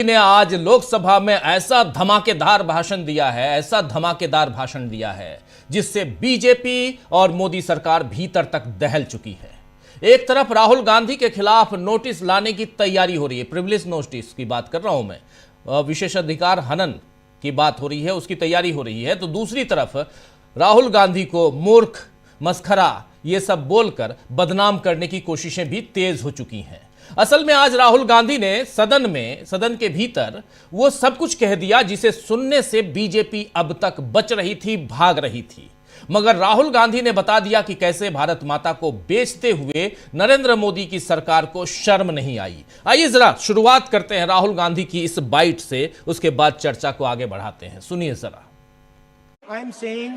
ने आज लोकसभा में ऐसा धमाकेदार भाषण दिया है जिससे बीजेपी और मोदी सरकार भीतर तक दहल चुकी है। एक तरफ राहुल गांधी के खिलाफ नोटिस लाने की तैयारी हो रही है, प्रिविलेज नोटिस की बात कर रहा हूं मैं, विशेषाधिकार हनन की बात हो रही है, उसकी तैयारी हो रही है। तो दूसरी तरफ राहुल गांधी को मूर्ख, मस्खरा ये सब बोलकर बदनाम करने की कोशिशें भी तेज हो चुकी हैं। असल में आज राहुल गांधी ने सदन के भीतर वो सब कुछ कह दिया जिसे सुनने से बीजेपी अब तक बच रही थी, भाग रही थी। मगर राहुल गांधी ने बता दिया कि कैसे भारत माता को बेचते हुए नरेंद्र मोदी की सरकार को शर्म नहीं आई। आइए जरा शुरुआत करते हैं राहुल गांधी की इस बाइट से, उसके बाद चर्चा को आगे बढ़ाते हैं। सुनिए जरा। I am saying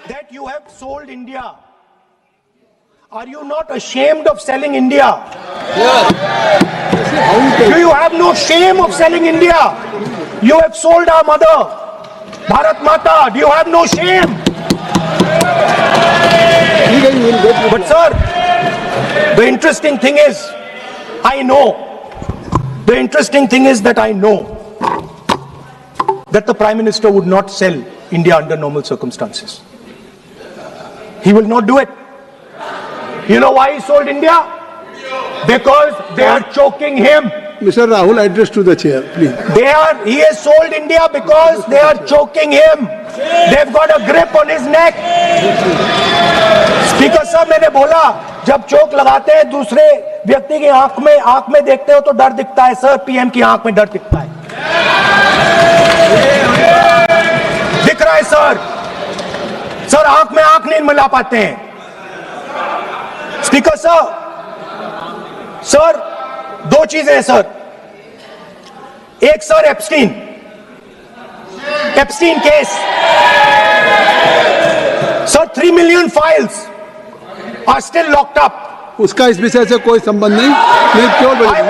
that you have sold India. Are you not ashamed of selling India? Yes. Do you have no shame of selling India? You have sold our mother, Bharat Mata. Do you have no shame? But sir, the interesting thing is, the interesting thing is that I know that the Prime Minister would not sell India under normal circumstances. He will not do it. You know why he sold India? Because they are choking him. Mr. Rahul, address to the chair, please. He has sold India because they are choking him. They've got a grip on his neck. Speaker साहब, मैंने बोला जब चोक लगाते हैं दूसरे व्यक्ति की आंख में देखते हो तो डर दिखता है। सर, पीएम की आंख में डर दिखता है, दिख रहा है सर आंख में आंख नहीं मिला पाते हैं। स्पीकर सर दो चीजें हैं सर। एक sir Epstein case sir, 3 million files are still locked up. उसका इस विषय से कोई संबंध नहीं। मैं क्यों बोलूं? I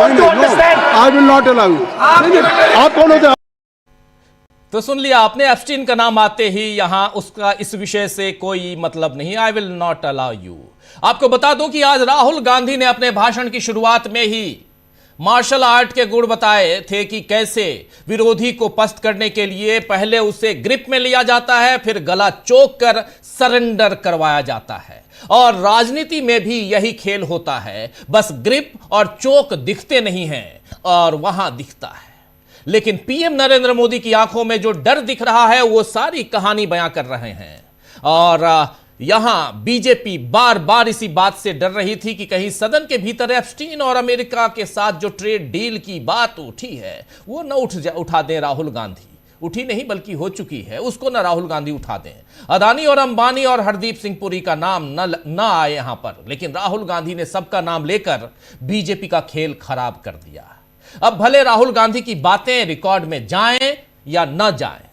will not allow you. आप कौन होते हैं? तो सुन लिया आपने, एप्स्टीन का नाम आते ही यहां उसका इस विषय से कोई मतलब नहीं। I will not allow you. आपको बता दूं कि आज राहुल गांधी ने अपने भाषण की शुरुआत में ही मार्शल आर्ट के गुण बताए थे कि कैसे विरोधी को पस्त करने के लिए पहले उसे ग्रिप में लिया जाता है, फिर गला चोक कर सरेंडर करवाया जाता है। और राजनीति में भी यही खेल होता है, बस ग्रिप और चोक दिखते नहीं हैं और वहां दिखता है। लेकिन पीएम नरेंद्र मोदी की आंखों में जो डर दिख रहा है वो सारी कहानी बयां कर रहे हैं। और यहां बीजेपी बार बार इसी बात से डर रही थी कि कहीं सदन के भीतर एप्स्टीन और अमेरिका के साथ जो ट्रेड डील की बात उठी है वो न उठा दें राहुल गांधी। उठी नहीं बल्कि हो चुकी है, उसको ना राहुल गांधी उठा दें। अदानी और अंबानी और हरदीप सिंह पुरी का नाम न आए यहां पर, लेकिन राहुल गांधी ने सबका नाम लेकर बीजेपी का खेल खराब कर दिया। अब भले राहुल गांधी की बातें रिकॉर्ड में जाएं या न जाएं,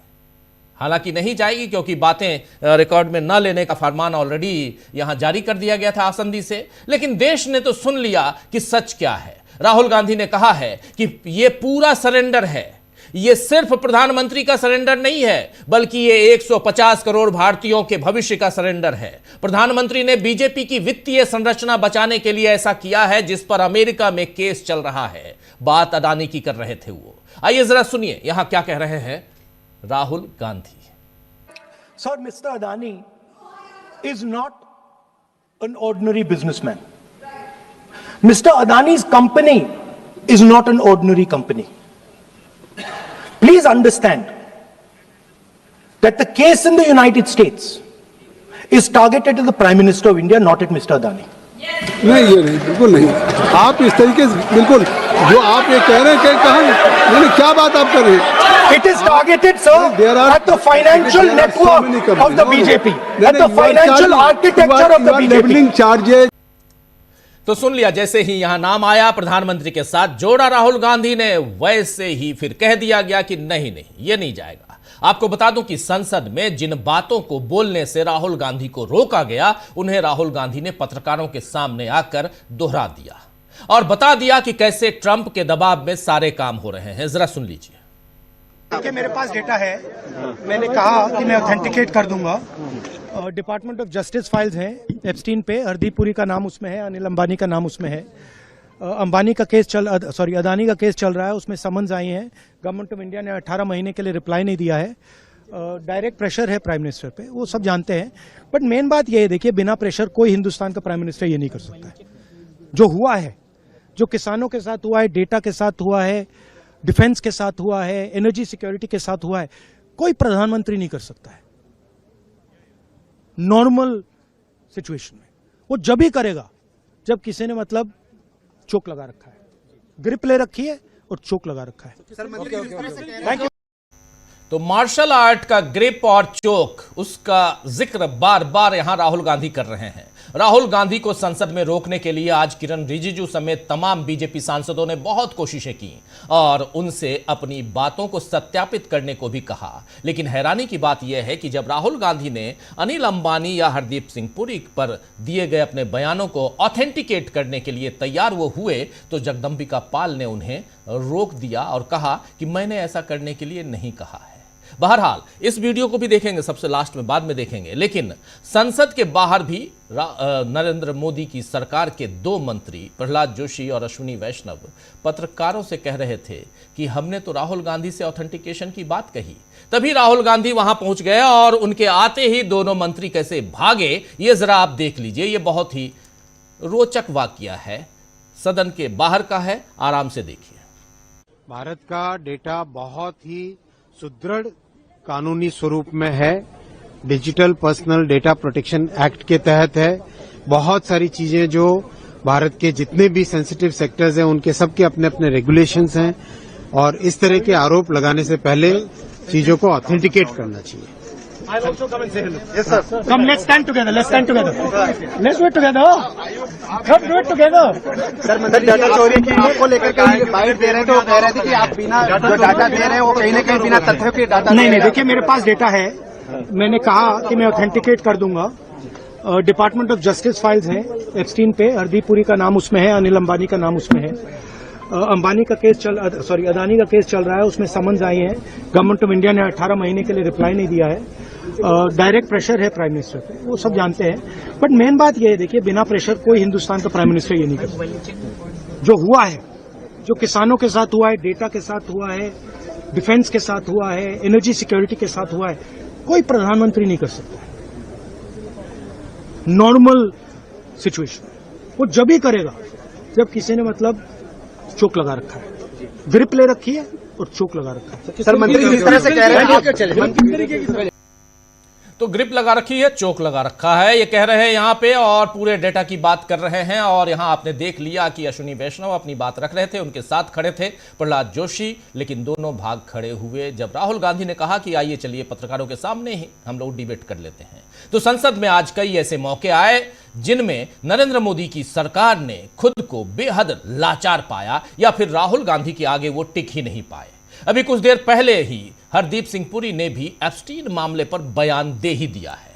हालांकि नहीं जाएगी क्योंकि बातें रिकॉर्ड में न लेने का फरमान ऑलरेडी यहां जारी कर दिया गया था आसंदी से। लेकिन देश ने तो सुन लिया कि सच क्या है। राहुल गांधी ने कहा है कि यह पूरा सरेंडर है, यह सिर्फ प्रधानमंत्री का सरेंडर नहीं है बल्कि यह 150 करोड़ भारतीयों के भविष्य का सरेंडर है। प्रधानमंत्री ने बीजेपी की वित्तीय संरचना बचाने के लिए ऐसा किया है जिस पर अमेरिका में केस चल रहा है। बात अदानी की कर रहे थे वो। आइए जरा सुनिए यहां क्या कह रहे हैं Rahul Gandhi. Sir, mister Adani is not an ordinary businessman. Mr. Adani's company is not an ordinary company. Please understand that the case in the United States is targeted at the Prime Minister of India, not at Mr. Adani. नहीं, ये नहीं, बिल्कुल नहीं। आप इस तरीके से बिल्कुल जो आप ये कह रहे हैं कहां क्या बात आप कर रहे हैं? It is targeted, sir, at the financial network of the BJP, at the financial architecture of the BJP. तो सुन लिया, जैसे ही यहां नाम आया प्रधानमंत्री के साथ जोड़ा राहुल गांधी ने, वैसे ही फिर कह दिया गया कि नहीं, ये नहीं जाएगा। आपको बता दूं कि संसद में जिन बातों को बोलने से राहुल गांधी को रोका गया, उन्हें राहुल गांधी ने पत्रकारों के सामने आकर दोहरा दिया और बता दिया कि कैसे ट्रंप के दबाव में सारे काम हो रहे हैं। जरा सुन लीजिए। कि मेरे पास डेटा है, मैंने कहा कि मैं ऑथेंटिकेट कर दूंगा। डिपार्टमेंट ऑफ जस्टिस फाइल्स हैं एप्स्टीन पे, हरदीप पुरी का नाम उसमें है, अनिल अंबानी का नाम उसमें है। अदानी का केस चल रहा है, उसमें समन्स आई हैं। गवर्नमेंट ऑफ इंडिया ने 18 महीने के लिए रिप्लाई नहीं दिया है। डायरेक्ट प्रेशर है प्राइम मिनिस्टर पे, वो सब जानते हैं। बट मेन बात ये है, देखिए, बिना प्रेशर कोई हिंदुस्तान का प्राइम मिनिस्टर ये नहीं कर सकता है। जो हुआ है, जो किसानों के साथ हुआ है, डेटा के साथ हुआ है, डिफेंस के साथ हुआ है, एनर्जी सिक्योरिटी के साथ हुआ है, कोई प्रधानमंत्री नहीं कर सकता है नॉर्मल सिचुएशन में। वो जब ही करेगा जब किसी ने मतलब चोक लगा रखा है, ग्रिप ले रखी है और चोक लगा रखा है। Thank you. तो मार्शल आर्ट का ग्रिप और चोक, उसका जिक्र बार बार यहां राहुल गांधी कर रहे हैं। राहुल गांधी को संसद में रोकने के लिए आज किरण रिजिजू समेत तमाम बीजेपी सांसदों ने बहुत कोशिशें की और उनसे अपनी बातों को सत्यापित करने को भी कहा। लेकिन हैरानी की बात यह है कि जब राहुल गांधी ने अनिल अंबानी या हरदीप सिंह पुरी पर दिए गए अपने बयानों को ऑथेंटिकेट करने के लिए तैयार वो हुए, तो जगदंबिका पाल ने उन्हें रोक दिया और कहा कि मैंने ऐसा करने के लिए नहीं कहा है। बहरहाल इस वीडियो को भी देखेंगे, सबसे लास्ट में बाद में देखेंगे। लेकिन संसद के बाहर भी नरेंद्र मोदी की सरकार के 2 मंत्री प्रहलाद जोशी और अश्विनी वैष्णव पत्रकारों से कह रहे थे कि हमने तो राहुल गांधी से ऑथेंटिकेशन की बात कही। तभी राहुल गांधी वहां पहुंच गए और उनके आते ही दोनों मंत्री कैसे भागे, ये जरा आप देख लीजिए। ये बहुत ही रोचक वाकया है, सदन के बाहर का है, आराम से देखिए। भारत का डेटा बहुत ही सुदृढ़ कानूनी स्वरूप में है, digital personal data protection act के तहत है। बहुत सारी चीजें जो भारत के जितने भी सेंसिटिव सेक्टर्स हैं उनके सबके अपने अपने रेगुलेशंस हैं और इस तरह के आरोप लगाने से पहले चीजों को ऑथेंटिकेट करना चाहिए। I'll also come and say hello. Yes, sir. Come, let's stand together. Let's stand together. Let's do it together. Come, do it together. Sir, मतलब डाटा चोरी को लेकर कहीं बाइट दे रहे हैं, तो कह रहे थे कि आप बिना जो डाटा दे रहे हैं वो कहीं न कहीं बिना तथ्यों के डाटा नहीं, देखिए, मेरे पास डेटा है। मैंने कहा कि मैं ऑथेंटिकेट कर दूंगा। डिपार्टमेंट ऑफ जस्टिस फाइल्स हैं एप्स्टीन पे, हरदीप पुरी का नाम उसमें है, अनिल अंबानी का नाम उसमें है। अदानी का केस चल रहा है, उसमें समन्स आई हैं। गवर्नमेंट ऑफ इंडिया ने 18 महीने के लिए रिप्लाई नहीं दिया है। डायरेक्ट प्रेशर है प्राइम मिनिस्टर पे, वो सब जानते हैं। बट मेन बात ये है, देखिए, बिना प्रेशर कोई हिंदुस्तान का प्राइम मिनिस्टर ये नहीं कर सकता। जो हुआ है, जो किसानों के साथ हुआ है, डेटा के साथ हुआ है, डिफेंस के साथ हुआ है, एनर्जी सिक्योरिटी के साथ हुआ है, कोई प्रधानमंत्री नहीं कर सकता नॉर्मल सिचुएशन। वो जब ही करेगा जब किसी ने मतलब चोक लगा रखा है, ग्रिप ले रखी है और चोक लगा रखा है। सर, मंत्री इस तरह से कह रहे हैं तो ग्रिप लगा रखी है, चोक लगा रखा है, ये कह रहे हैं यहां पे, और पूरे डेटा की बात कर रहे हैं। और यहां आपने देख लिया कि अश्विनी वैष्णव अपनी बात रख रहे थे, उनके साथ खड़े थे प्रहलाद जोशी, लेकिन दोनों भाग खड़े हुए जब राहुल गांधी ने कहा कि आइए चलिए पत्रकारों के सामने ही हम लोग डिबेट कर लेते हैं। तो संसद में आज कई ऐसे मौके आए जिनमें नरेंद्र मोदी की सरकार ने खुद को बेहद लाचार पाया या फिर राहुल गांधी के आगे वो टिक ही नहीं पाए। अभी कुछ देर पहले ही हरदीप सिंह पुरी ने भी एप्स्टीन मामले पर बयान दे ही दिया है।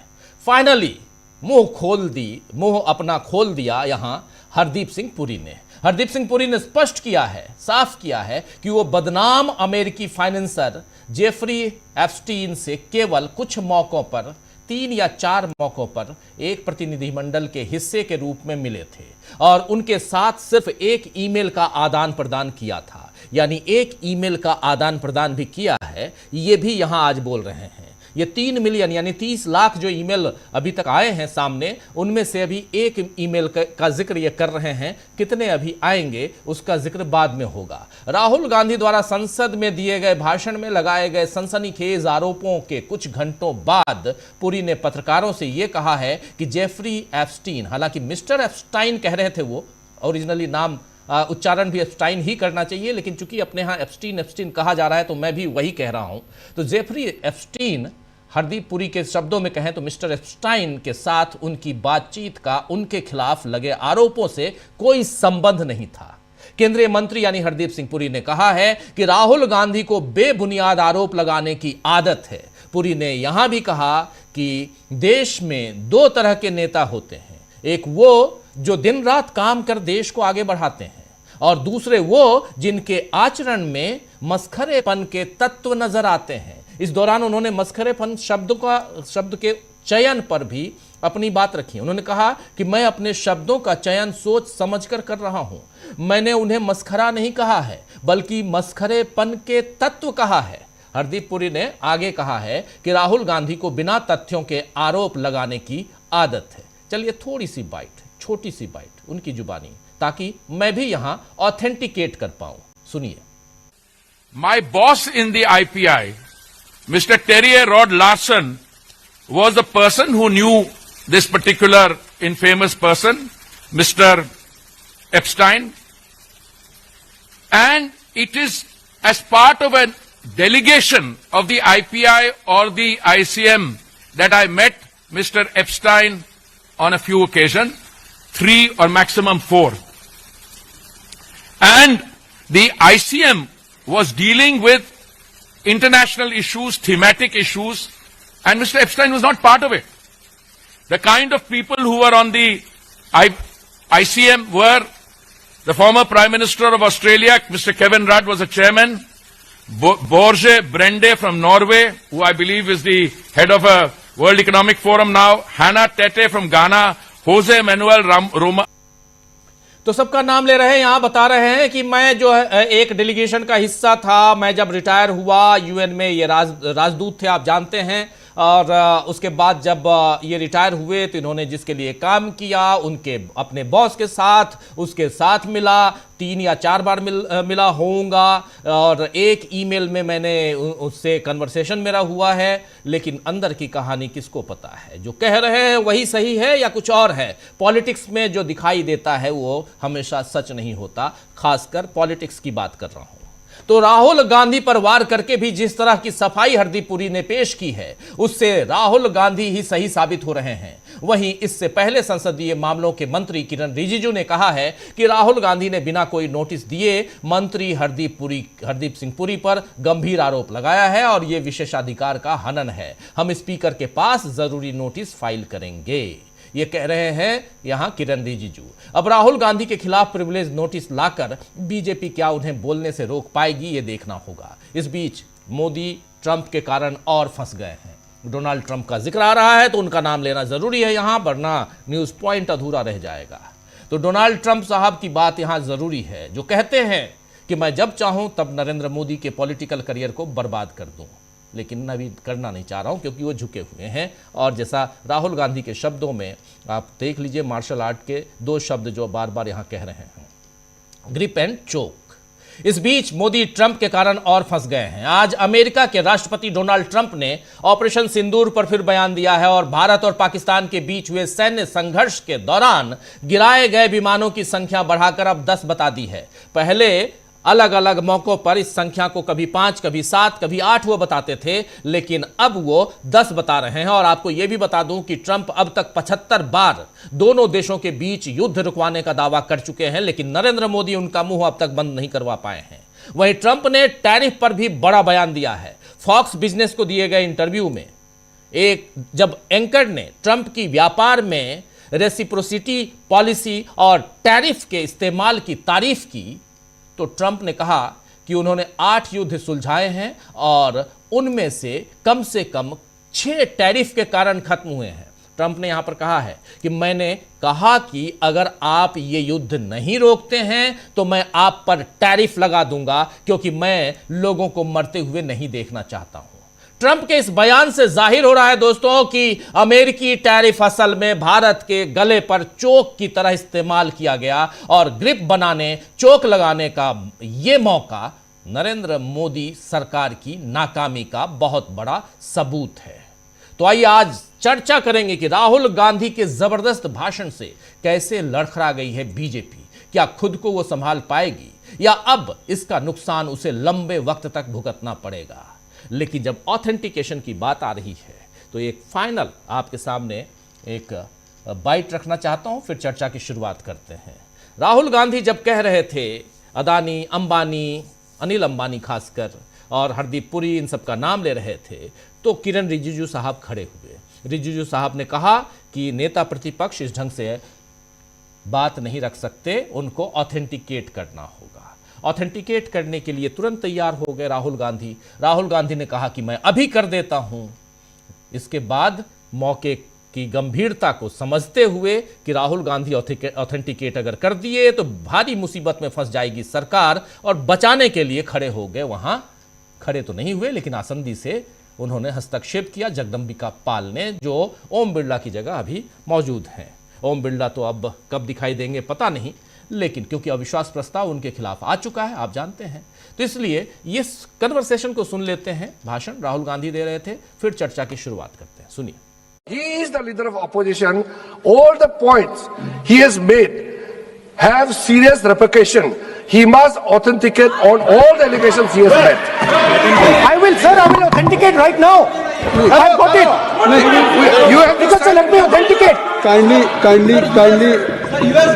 फाइनली मुंह अपना खोल दिया यहां हरदीप सिंह पुरी ने। हरदीप सिंह पुरी ने स्पष्ट किया है, साफ किया है कि वो बदनाम अमेरिकी फाइनेंसर जेफरी एप्स्टीन से केवल कुछ मौकों पर, 3 या 4 मौकों पर एक प्रतिनिधिमंडल के हिस्से के रूप में मिले थे और उनके साथ सिर्फ एक ईमेल का आदान प्रदान किया था। यानी एक ईमेल का आदान प्रदान भी किया है, ये भी यहां आज बोल रहे हैं। ये 3 मिलियन यानी 30 लाख जो ईमेल अभी तक आए हैं सामने, उनमें से अभी एक ईमेल का जिक्र ये कर रहे हैं। कितने अभी आएंगे उसका जिक्र बाद में होगा। राहुल गांधी द्वारा संसद में दिए गए भाषण में लगाए गए सनसनीखेज आरोपों के कुछ घंटों बाद पुरी ने पत्रकारों से यह कहा है कि जेफरी एप्स्टीन, हालांकि मिस्टर एप्स्टाइन कह रहे थे वो, ओरिजिनली नाम उच्चारण भी एप्स्टाइन ही करना चाहिए, लेकिन चूंकि अपने यहां एप्स्टीन कहा जा रहा है तो मैं भी वही कह रहा हूं। तो जेफरी एप्स्टीन, हरदीप पुरी के शब्दों में कहें तो मिस्टर एप्स्टाइन के साथ उनकी बातचीत का उनके खिलाफ लगे आरोपों से कोई संबंध नहीं था। केंद्रीय मंत्री यानी हरदीप सिंह पुरी ने कहा है कि राहुल गांधी को बेबुनियाद आरोप लगाने की आदत है। पुरी ने यहां भी कहा कि देश में 2 तरह के नेता होते हैं, एक वो जो दिन रात काम कर देश को आगे बढ़ाते हैं और दूसरे वो जिनके आचरण में मस्खरेपन के तत्व नजर आते हैं। इस दौरान उन्होंने मस्खरेपन शब्द के चयन पर भी अपनी बात रखी। उन्होंने कहा कि मैं अपने शब्दों का चयन सोच समझकर कर रहा हूं। मैंने उन्हें मस्खरा नहीं कहा है, बल्कि मस्खरेपन के तत्व कहा है। हरदीप पुरी ने आगे कहा है कि राहुल गांधी को बिना तथ्यों के आरोप लगाने की आदत है। चलिए थोड़ी सी बाइट, छोटी सी बाइट उनकी जुबानी, ताकि मैं भी यहां ऑथेंटिकेट कर पाऊं। सुनिए। My boss in the IPI, Mr. Terry Rod Larson, was the person who knew this particular infamous person, Mr. Epstein. And it is as part of a delegation of the IPI or the ICM that I met Mr. Epstein on a few occasions, 3 or maximum 4. And the ICM was dealing with international issues, thematic issues, and Mr. Epstein was not part of it. The kind of people who were on the ICM were the former Prime Minister of Australia, Mr. Kevin Rudd, was a chairman, Borge Brende from Norway, who I believe is the head of a World Economic Forum now, Hannah Tete from Ghana, Jose Manuel Roma. तो सबका नाम ले रहे हैं, यहां बता रहे हैं कि मैं जो है एक डेलीगेशन का हिस्सा था। मैं जब रिटायर हुआ यूएन में, ये राजदूत थे, आप जानते हैं। और उसके बाद जब ये रिटायर हुए तो इन्होंने जिसके लिए काम किया, उनके अपने बॉस के साथ, उसके साथ मिला, 3 या 4 बार मिला होऊंगा। और एक ईमेल में मैंने उससे कन्वर्सेशन मेरा हुआ है, लेकिन अंदर की कहानी किसको पता है। जो कह रहे हैं वही सही है या कुछ और है। पॉलिटिक्स में जो दिखाई देता है वो हमेशा सच नहीं होता, खासकर पॉलिटिक्स की बात कर रहा हूं। तो राहुल गांधी पर वार करके भी जिस तरह की सफाई हरदीप पुरी ने पेश की है, उससे राहुल गांधी ही सही साबित हो रहे हैं। वहीं इससे पहले संसदीय मामलों के मंत्री किरण रिजिजू ने कहा है कि राहुल गांधी ने बिना कोई नोटिस दिए मंत्री हरदीप सिंह पुरी पर गंभीर आरोप लगाया है और यह विशेषाधिकार का हनन है। हम स्पीकर के पास जरूरी नोटिस फाइल करेंगे, ये कह रहे हैं यहां किरण रिजिजू। अब राहुल गांधी के खिलाफ प्रिविलेज नोटिस लाकर बीजेपी क्या उन्हें बोलने से रोक पाएगी, ये देखना होगा। इस बीच मोदी ट्रंप के कारण और फंस गए हैं। डोनाल्ड ट्रंप का जिक्र आ रहा है तो उनका नाम लेना जरूरी है यहां, वरना न्यूज पॉइंट अधूरा रह जाएगा। तो डोनाल्ड ट्रंप साहब की बात यहां जरूरी है, जो कहते हैं कि मैं जब चाहूं तब नरेंद्र मोदी के पॉलिटिकल करियर को बर्बाद कर दूं, लेकिन मैं भी करना नहीं चाह रहा हूं क्योंकि वो झुके हुए हैं। और जैसा राहुल गांधी के शब्दों में आप देख लीजिए, मार्शल आर्ट के 2 शब्द जो बार बार यहां कह रहे हैं, ग्रिप एंड चोक। इस बीच मोदी ट्रंप के कारण और फंस गए हैं। आज अमेरिका के राष्ट्रपति डोनाल्ड ट्रंप ने ऑपरेशन सिंदूर पर फिर बयान दिया है और भारत और पाकिस्तान के बीच हुए सैन्य संघर्ष के दौरान गिराए गए विमानों की संख्या बढ़ाकर अब 10 बता दी है। पहले अलग अलग मौकों पर इस संख्या को कभी 5, कभी 7, कभी 8 वो बताते थे, लेकिन अब वो 10 बता रहे हैं। और आपको यह भी बता दूं कि ट्रंप अब तक 75 बार दोनों देशों के बीच युद्ध रुकवाने का दावा कर चुके हैं, लेकिन नरेंद्र मोदी उनका मुंह अब तक बंद नहीं करवा पाए हैं। वहीं ट्रंप ने टैरिफ पर भी बड़ा बयान दिया है। फॉक्स बिजनेस को दिए गए इंटरव्यू में जब एंकर ने ट्रंप की व्यापार में रेसिप्रोसिटी पॉलिसी और टैरिफ के इस्तेमाल की तारीफ की, तो ट्रंप ने कहा कि उन्होंने 8 युद्ध सुलझाए हैं और उनमें से कम 6 टैरिफ के कारण खत्म हुए हैं। ट्रंप ने यहां पर कहा है कि मैंने कहा कि अगर आप ये युद्ध नहीं रोकते हैं तो मैं आप पर टैरिफ लगा दूंगा, क्योंकि मैं लोगों को मरते हुए नहीं देखना चाहता हूं। ट्रंप के इस बयान से जाहिर हो रहा है दोस्तों कि अमेरिकी टैरिफ असल में भारत के गले पर चोक की तरह इस्तेमाल किया गया और ग्रिप बनाने, चोक लगाने का यह मौका नरेंद्र मोदी सरकार की नाकामी का बहुत बड़ा सबूत है। तो आइए आज चर्चा करेंगे कि राहुल गांधी के जबरदस्त भाषण से कैसे लड़खड़ा गई है बीजेपी। क्या खुद को वो संभाल पाएगी या अब इसका नुकसान उसे लंबे वक्त तक भुगतना पड़ेगा। लेकिन जब ऑथेंटिकेशन की बात आ रही है तो एक फाइनल आपके सामने एक बाइट रखना चाहता हूं, फिर चर्चा की शुरुआत करते हैं। राहुल गांधी जब कह रहे थे अदानी, अंबानी, अनिल अंबानी खासकर, और हरदीप पुरी, इन सब का नाम ले रहे थे, तो किरण रिजिजू साहब खड़े हुए। रिजिजू साहब ने कहा कि नेता प्रतिपक्ष इस ढंग से बात नहीं रख सकते, उनको ऑथेंटिकेट करना होगा। ऑथेंटिकेट करने के लिए तुरंत तैयार हो गए राहुल गांधी। राहुल गांधी ने कहा कि मैं अभी कर देता हूं। इसके बाद मौके की गंभीरता को समझते हुए कि राहुल गांधी ऑथेंटिकेट अगर कर दिए तो भारी मुसीबत में फंस जाएगी सरकार, और बचाने के लिए खड़े हो गए। वहां खड़े तो नहीं हुए, लेकिन आसंदी से उन्होंने हस्तक्षेप किया जगदंबिका पाल ने, जो ओम बिरला की जगह अभी मौजूद हैं। ओम बिरला तो अब कब दिखाई देंगे पता नहीं, लेकिन क्योंकि अविश्वास प्रस्ताव उनके खिलाफ आ चुका है, आप जानते हैं, तो इसलिए इस कन्वर्सेशन को सुन लेते हैं। भाषण राहुल गांधी दे रहे थे, फिर चर्चा की शुरुआत करते हैं, सुनिए। He is the leader of opposition. All the points he has made have serious repercussion. He must authenticate on all the allegations he has made. I will authenticate right now. I've got it. You have to Sir, let me authenticate. Kindly.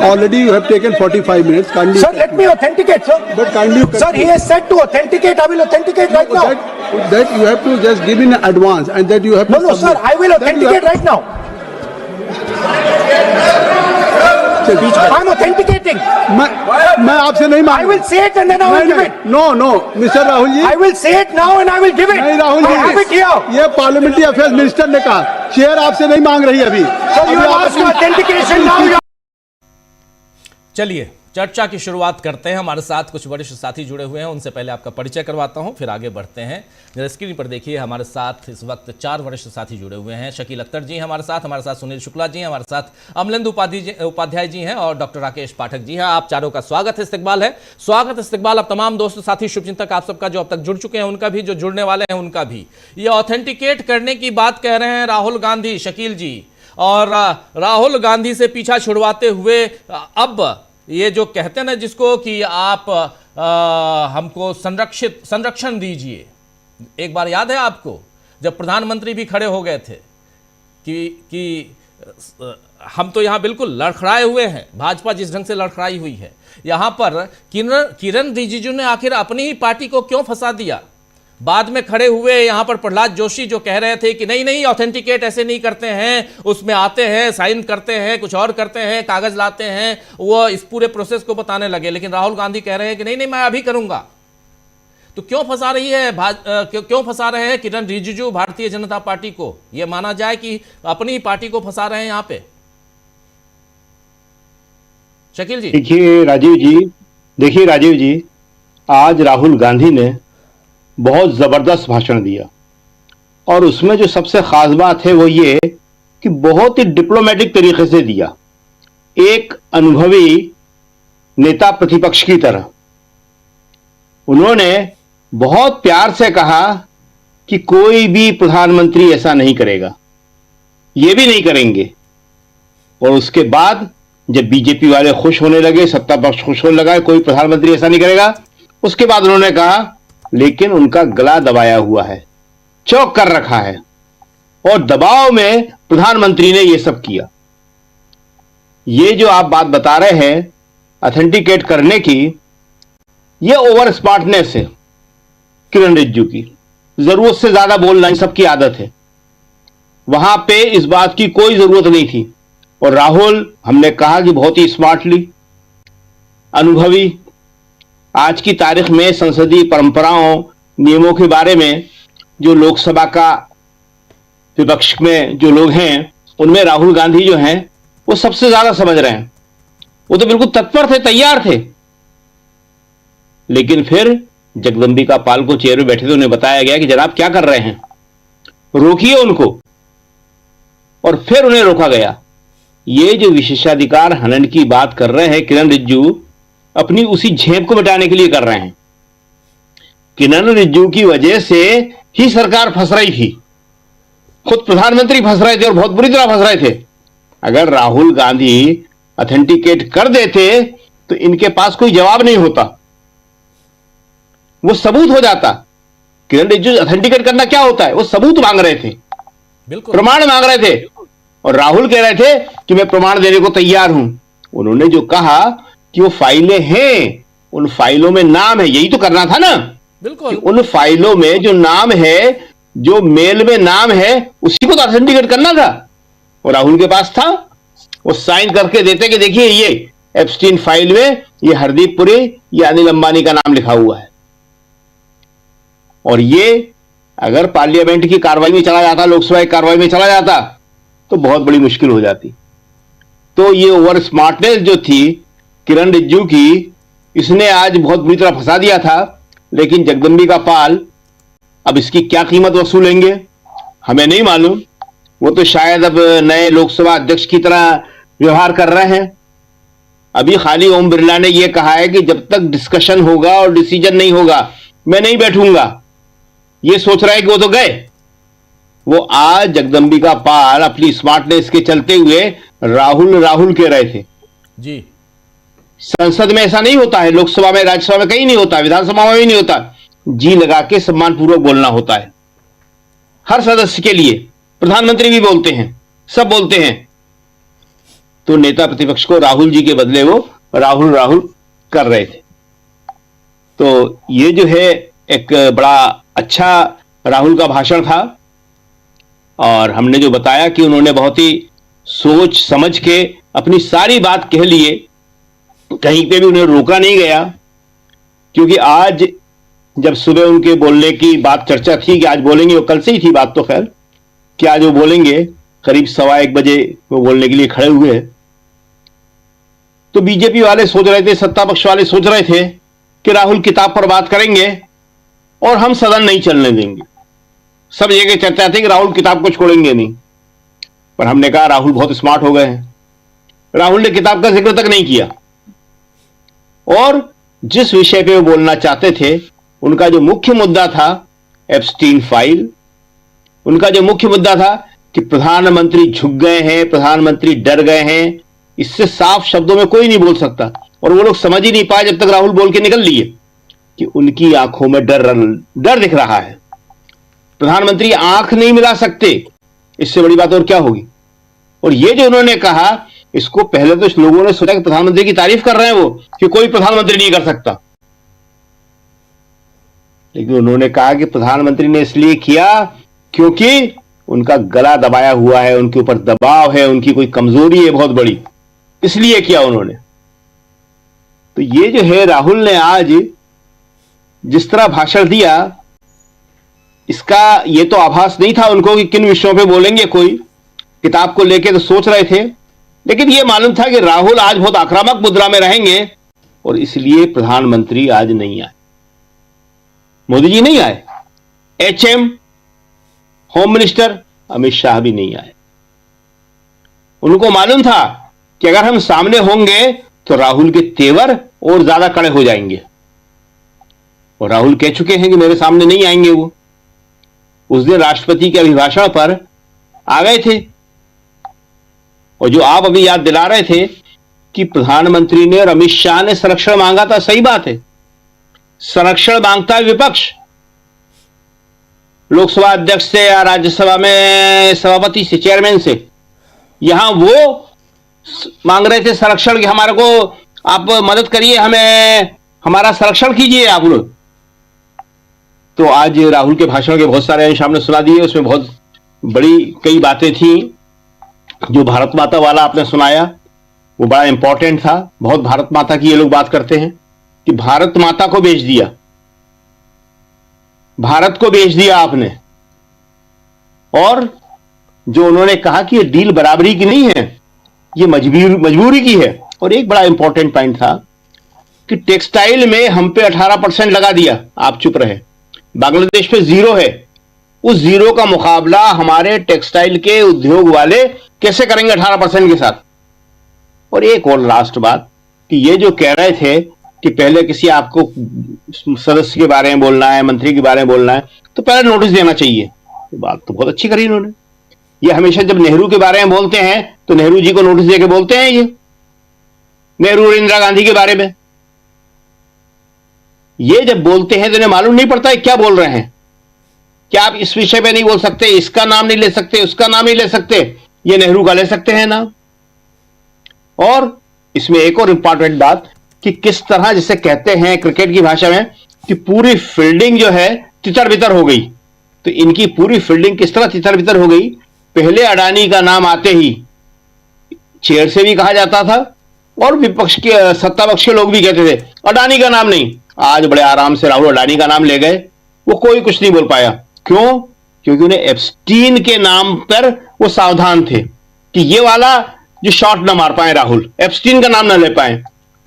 Already you have taken 45 minutes. Kindly. Sir, let me authenticate, sir. But kindly. Sir, he has said to authenticate. I will authenticate right now. That you have to just give in advance, and that you have to. No, sir, I will authenticate right now. I'm authenticating. मैं आपसे नहीं मांग। I will say it and then I will give it. No, Mr. Rahul ji. I will say it now and I will give it. नहीं Rahul ji. I have it here. ये parliamentary affairs minister ने कहा, chair आपसे नहीं मांग रही अभी। Sir, you have asked for authentication now. चलिए चर्चा की शुरुआत करते हैं। हमारे साथ कुछ वरिष्ठ साथी जुड़े हुए हैं, उनसे पहले आपका परिचय करवाता हूं, फिर आगे बढ़ते हैं। जरा स्क्रीन पर देखिए, हमारे साथ इस वक्त 4 वरिष्ठ साथी जुड़े हुए हैं। शकील अख्तर जी हमारे साथ सुनील शुक्ला जी, हमारे साथ अमलेंदु उपाध्याय जी हैं, और डॉक्टर राकेश पाठक जी हैं। आप चारों का स्वागत है, इस्तकबाल अब तमाम दोस्त साथी शुभचिंतक आप सबका जो अब तक जुड़ चुके हैं उनका भी, जो जुड़ने वाले हैं उनका भी। ये ऑथेंटिकेट करने की बात कह रहे हैं राहुल गांधी, शकील जी, और राहुल गांधी से पीछा छुड़वाते हुए अब ये जो कहते हैं ना जिसको कि आप हमको संरक्षण दीजिए। एक बार याद है आपको जब प्रधानमंत्री भी खड़े हो गए थे कि हम तो यहाँ बिल्कुल लड़खड़ाए हुए हैं, भाजपा जिस ढंग से लड़खड़ाई हुई है, यहाँ पर किरण रिजिजू ने आखिर अपनी ही पार्टी को क्यों फंसा दिया। बाद में खड़े हुए यहाँ पर प्रहलाद जोशी जो कह रहे थे कि नहीं ऑथेंटिकेट ऐसे नहीं करते हैं, उसमें आते हैं, साइन करते हैं, कुछ और करते हैं, कागज लाते हैं, वो इस पूरे प्रोसेस को बताने लगे। लेकिन राहुल गांधी कह रहे हैं कि नहीं मैं अभी करूंगा। तो क्यों फंसा रही है क्यों फंसा रहे हैं किरण रिजिजू भारतीय जनता पार्टी को? यह माना जाए कि अपनी ही पार्टी को फंसा रहे हैं यहाँ पे। शकील जी। देखिए राजीव जी, आज राहुल गांधी ने बहुत जबरदस्त भाषण दिया, और उसमें जो सबसे खास बात है वो ये कि बहुत ही डिप्लोमेटिक तरीके से दिया, एक अनुभवी नेता प्रतिपक्ष की तरह। उन्होंने बहुत प्यार से कहा कि कोई भी प्रधानमंत्री ऐसा नहीं करेगा, ये भी नहीं करेंगे। और उसके बाद जब बीजेपी वाले खुश होने लगे, सत्ता पक्ष खुश होने लगा, कोई प्रधानमंत्री ऐसा नहीं करेगा, उसके बाद उन्होंने कहा लेकिन उनका गला दबाया हुआ है, चौक कर रखा है, और दबाव में प्रधानमंत्री ने यह सब किया। ये जो आप बात बता रहे हैं ऑथेंटिकेट करने की, यह ओवर स्मार्टनेस है किरण रिजिजू की। जरूरत से ज्यादा बोलना सबकी आदत है, वहां पे इस बात की कोई जरूरत नहीं थी। और राहुल, हमने कहा कि बहुत ही स्मार्टली, अनुभवी, आज की तारीख में संसदीय परंपराओं, नियमों के बारे में जो लोकसभा का विपक्ष में जो लोग हैं उनमें राहुल गांधी जो हैं वो सबसे ज्यादा समझ रहे हैं। वो तो बिल्कुल तत्पर थे, तैयार थे। लेकिन फिर जगदंबिका पाल को चेयर में बैठे थे, उन्हें बताया गया कि जनाब क्या कर रहे हैं, रोकिए उनको, और फिर उन्हें रोका गया। ये जो विशेषाधिकार हनन की बात कर रहे हैं किरण रिजिजू, अपनी उसी झेप को मिटाने के लिए कर रहे हैं। किरण रिजिजू की वजह से ही सरकार फंस रही थी, खुद प्रधानमंत्री फंस रहे थे, और बहुत बुरी तरह फंस रहे थे। अगर राहुल गांधी ऑथेंटिकेट कर देते तो इनके पास कोई जवाब नहीं होता, वो सबूत हो जाता। किरण रिजिजू ऑथेंटिकेट करना क्या होता है, वो सबूत मांग रहे थे, बिल्कुल प्रमाण मांग रहे थे, और राहुल कह रहे थे कि मैं प्रमाण देने को तैयार हूं। उन्होंने जो कहा कि वो फाइलें हैं, उन फाइलों में नाम है, यही तो करना था ना। बिल्कुल, उन फाइलों में जो नाम है, जो मेल में नाम है, उसी को तो ऑथेंटिकेट करना था, और राहुल के पास था। वो साइन करके देते कि देखिए ये एप्स्टीन फाइल में ये हरदीप पुरी, ये अनिल अंबानी का नाम लिखा हुआ है। और ये अगर पार्लियामेंट की कार्रवाई में चला जाता, लोकसभा की कार्रवाई में चला जाता, तो बहुत बड़ी मुश्किल हो जाती। तो ये ओवर स्मार्टनेस जो थी किरण रिजिजू की, इसने आज बहुत बुरी तरह फंसा दिया था। लेकिन जगदम्बिका पाल अब इसकी क्या कीमत वसूलेंगे हमें नहीं मालूम। वो तो शायद अब नए लोकसभा अध्यक्ष की तरह व्यवहार कर रहे हैं। अभी खाली ओम बिरला ने यह कहा है कि जब तक डिस्कशन होगा और डिसीजन नहीं होगा मैं नहीं बैठूंगा। ये सोच रहा है कि वो तो गए। वो आज जगदम्बिका पाल अपनी स्मार्टनेस के चलते हुए राहुल कह रहे थे जी। संसद में ऐसा नहीं होता है, लोकसभा में, राज्यसभा में कहीं नहीं होता, विधानसभा में भी नहीं होता। जी लगा के सम्मानपूर्वक बोलना होता है हर सदस्य के लिए। प्रधानमंत्री भी बोलते हैं, सब बोलते हैं। तो नेता प्रतिपक्ष को राहुल जी के बदले वो राहुल कर रहे थे। तो ये जो है एक बड़ा अच्छा राहुल का भाषण था। और हमने जो बताया कि उन्होंने बहुत ही सोच समझ के अपनी सारी बात कह लिए, कहीं पे भी उन्हें रोका नहीं गया। क्योंकि आज जब सुबह उनके बोलने की बात चर्चा थी कि आज बोलेंगे, वो कल से ही थी बात तो खैर, कि आज वो बोलेंगे, करीब 1:15 बजे वो बोलने के लिए खड़े हुए हैं। तो बीजेपी वाले सोच रहे थे, सत्ता पक्ष वाले सोच रहे थे कि राहुल किताब पर बात करेंगे और हम सदन नहीं चलने देंगे। सब जगह चर्चा थी कि राहुल किताब को छोड़ेंगे नहीं। पर हमने कहा राहुल बहुत स्मार्ट हो गए हैं, राहुल ने किताब का जिक्र तक नहीं किया। और जिस विषय पे वो बोलना चाहते थे, उनका जो मुख्य मुद्दा था एप्स्टीन फाइल, उनका जो मुख्य मुद्दा था कि प्रधानमंत्री झुक गए हैं, प्रधानमंत्री डर गए हैं, इससे साफ शब्दों में कोई नहीं बोल सकता। और वो लोग समझ ही नहीं पाए जब तक राहुल बोल के निकल लिए कि उनकी आंखों में डर दिख रहा है। प्रधानमंत्री आंख नहीं मिला सकते, इससे बड़ी बात और क्या होगी। और ये जो उन्होंने कहा, इसको पहले तो लोगों ने सोचा कि प्रधानमंत्री की तारीफ कर रहे हैं वो, कि कोई प्रधानमंत्री नहीं कर सकता। लेकिन उन्होंने कहा कि प्रधानमंत्री ने इसलिए किया क्योंकि उनका गला दबाया हुआ है, उनके ऊपर दबाव है, उनकी कोई कमजोरी है बहुत बड़ी, इसलिए किया उन्होंने। तो ये जो है राहुल ने आज जिस तरह भाषण दिया, इसका ये तो आभास नहीं था उनको कि किन विषयों पे बोलेंगे। कोई किताब को लेके तो सोच रहे थे, लेकिन ये मालूम था कि राहुल आज बहुत आक्रामक मुद्रा में रहेंगे और इसलिए प्रधानमंत्री आज नहीं आए, मोदी जी नहीं आए, HM home minister Amit Shah भी नहीं आए। उनको मालूम था कि अगर हम सामने होंगे तो राहुल के तेवर और ज्यादा कड़े हो जाएंगे। और राहुल कह चुके हैं कि मेरे सामने नहीं आएंगे। वो उस दिन राष्ट्रपति के अभिभाषण पर आ गए थे। और जो आप अभी याद दिला रहे थे कि प्रधानमंत्री ने और अमित शाह ने संरक्षण मांगा था, सही बात है, संरक्षण मांगता है विपक्ष, लोकसभा अध्यक्ष से या राज्यसभा में सभापति से, चेयरमैन से। यहां वो मांग रहे थे संरक्षण, कि हमारे को आप मदद करिए, हमें हमारा संरक्षण कीजिए आप लोग। तो आज राहुल के भाषण के बहुत सारे अंश हमने सुना दिए, उसमें बहुत बड़ी कई बातें थी। जो भारत माता वाला आपने सुनाया वो बड़ा इंपॉर्टेंट था। बहुत भारत माता की ये लोग बात करते हैं कि भारत माता को बेच दिया, भारत को बेच दिया आपने। और जो उन्होंने कहा कि ये डील बराबरी की नहीं है, ये मजबूरी की है। और एक बड़ा इंपॉर्टेंट पॉइंट था कि टेक्सटाइल में हम पे 18% लगा दिया, आप चुप रहे। बांग्लादेश पे 0 है, उस 0 का मुकाबला हमारे टेक्सटाइल के उद्योग वाले कैसे करेंगे 18% के साथ। और एक और लास्ट बात कि ये जो कह रहे थे कि पहले किसी आपको सदस्य के बारे में बोलना है, मंत्री के बारे में बोलना है, तो पहले नोटिस देना चाहिए। ये बात तो बहुत अच्छी करी इन्होंने। ये हमेशा जब नेहरू के बारे में बोलते हैं तो नेहरू जी को नोटिस देके बोलते हैं, ये नेहरू और इंदिरा गांधी के बारे में ये जब बोलते हैं तो इन्हें मालूम नहीं पड़ता है क्या बोल रहे हैं। क्या आप इस विषय पे नहीं बोल सकते, इसका नाम नहीं ले सकते, उसका नाम नहीं ले सकते, ये नेहरू का ले सकते हैं नाम। और इसमें एक और इंपॉर्टेंट बात कि किस तरह जिसे कहते हैं क्रिकेट की भाषा में कि पूरी फील्डिंग जो है तितर बितर हो गई। तो इनकी पूरी फील्डिंग किस तरह तितर बितर हो गई, पहले अडानी का नाम आते ही चेयर से भी कहा जाता था और विपक्ष के सत्ता पक्ष के लोग भी कहते थे अडानी का नाम नहीं। आज बड़े आराम से राहुल अडानी का नाम ले गए, वो कोई कुछ नहीं बोल पाया। क्यों? क्योंकि उन्हें एप्स्टीन के नाम पर वो सावधान थे कि ये वाला जो शॉट ना मार पाए राहुल, एप्स्टीन का नाम ना ले पाए।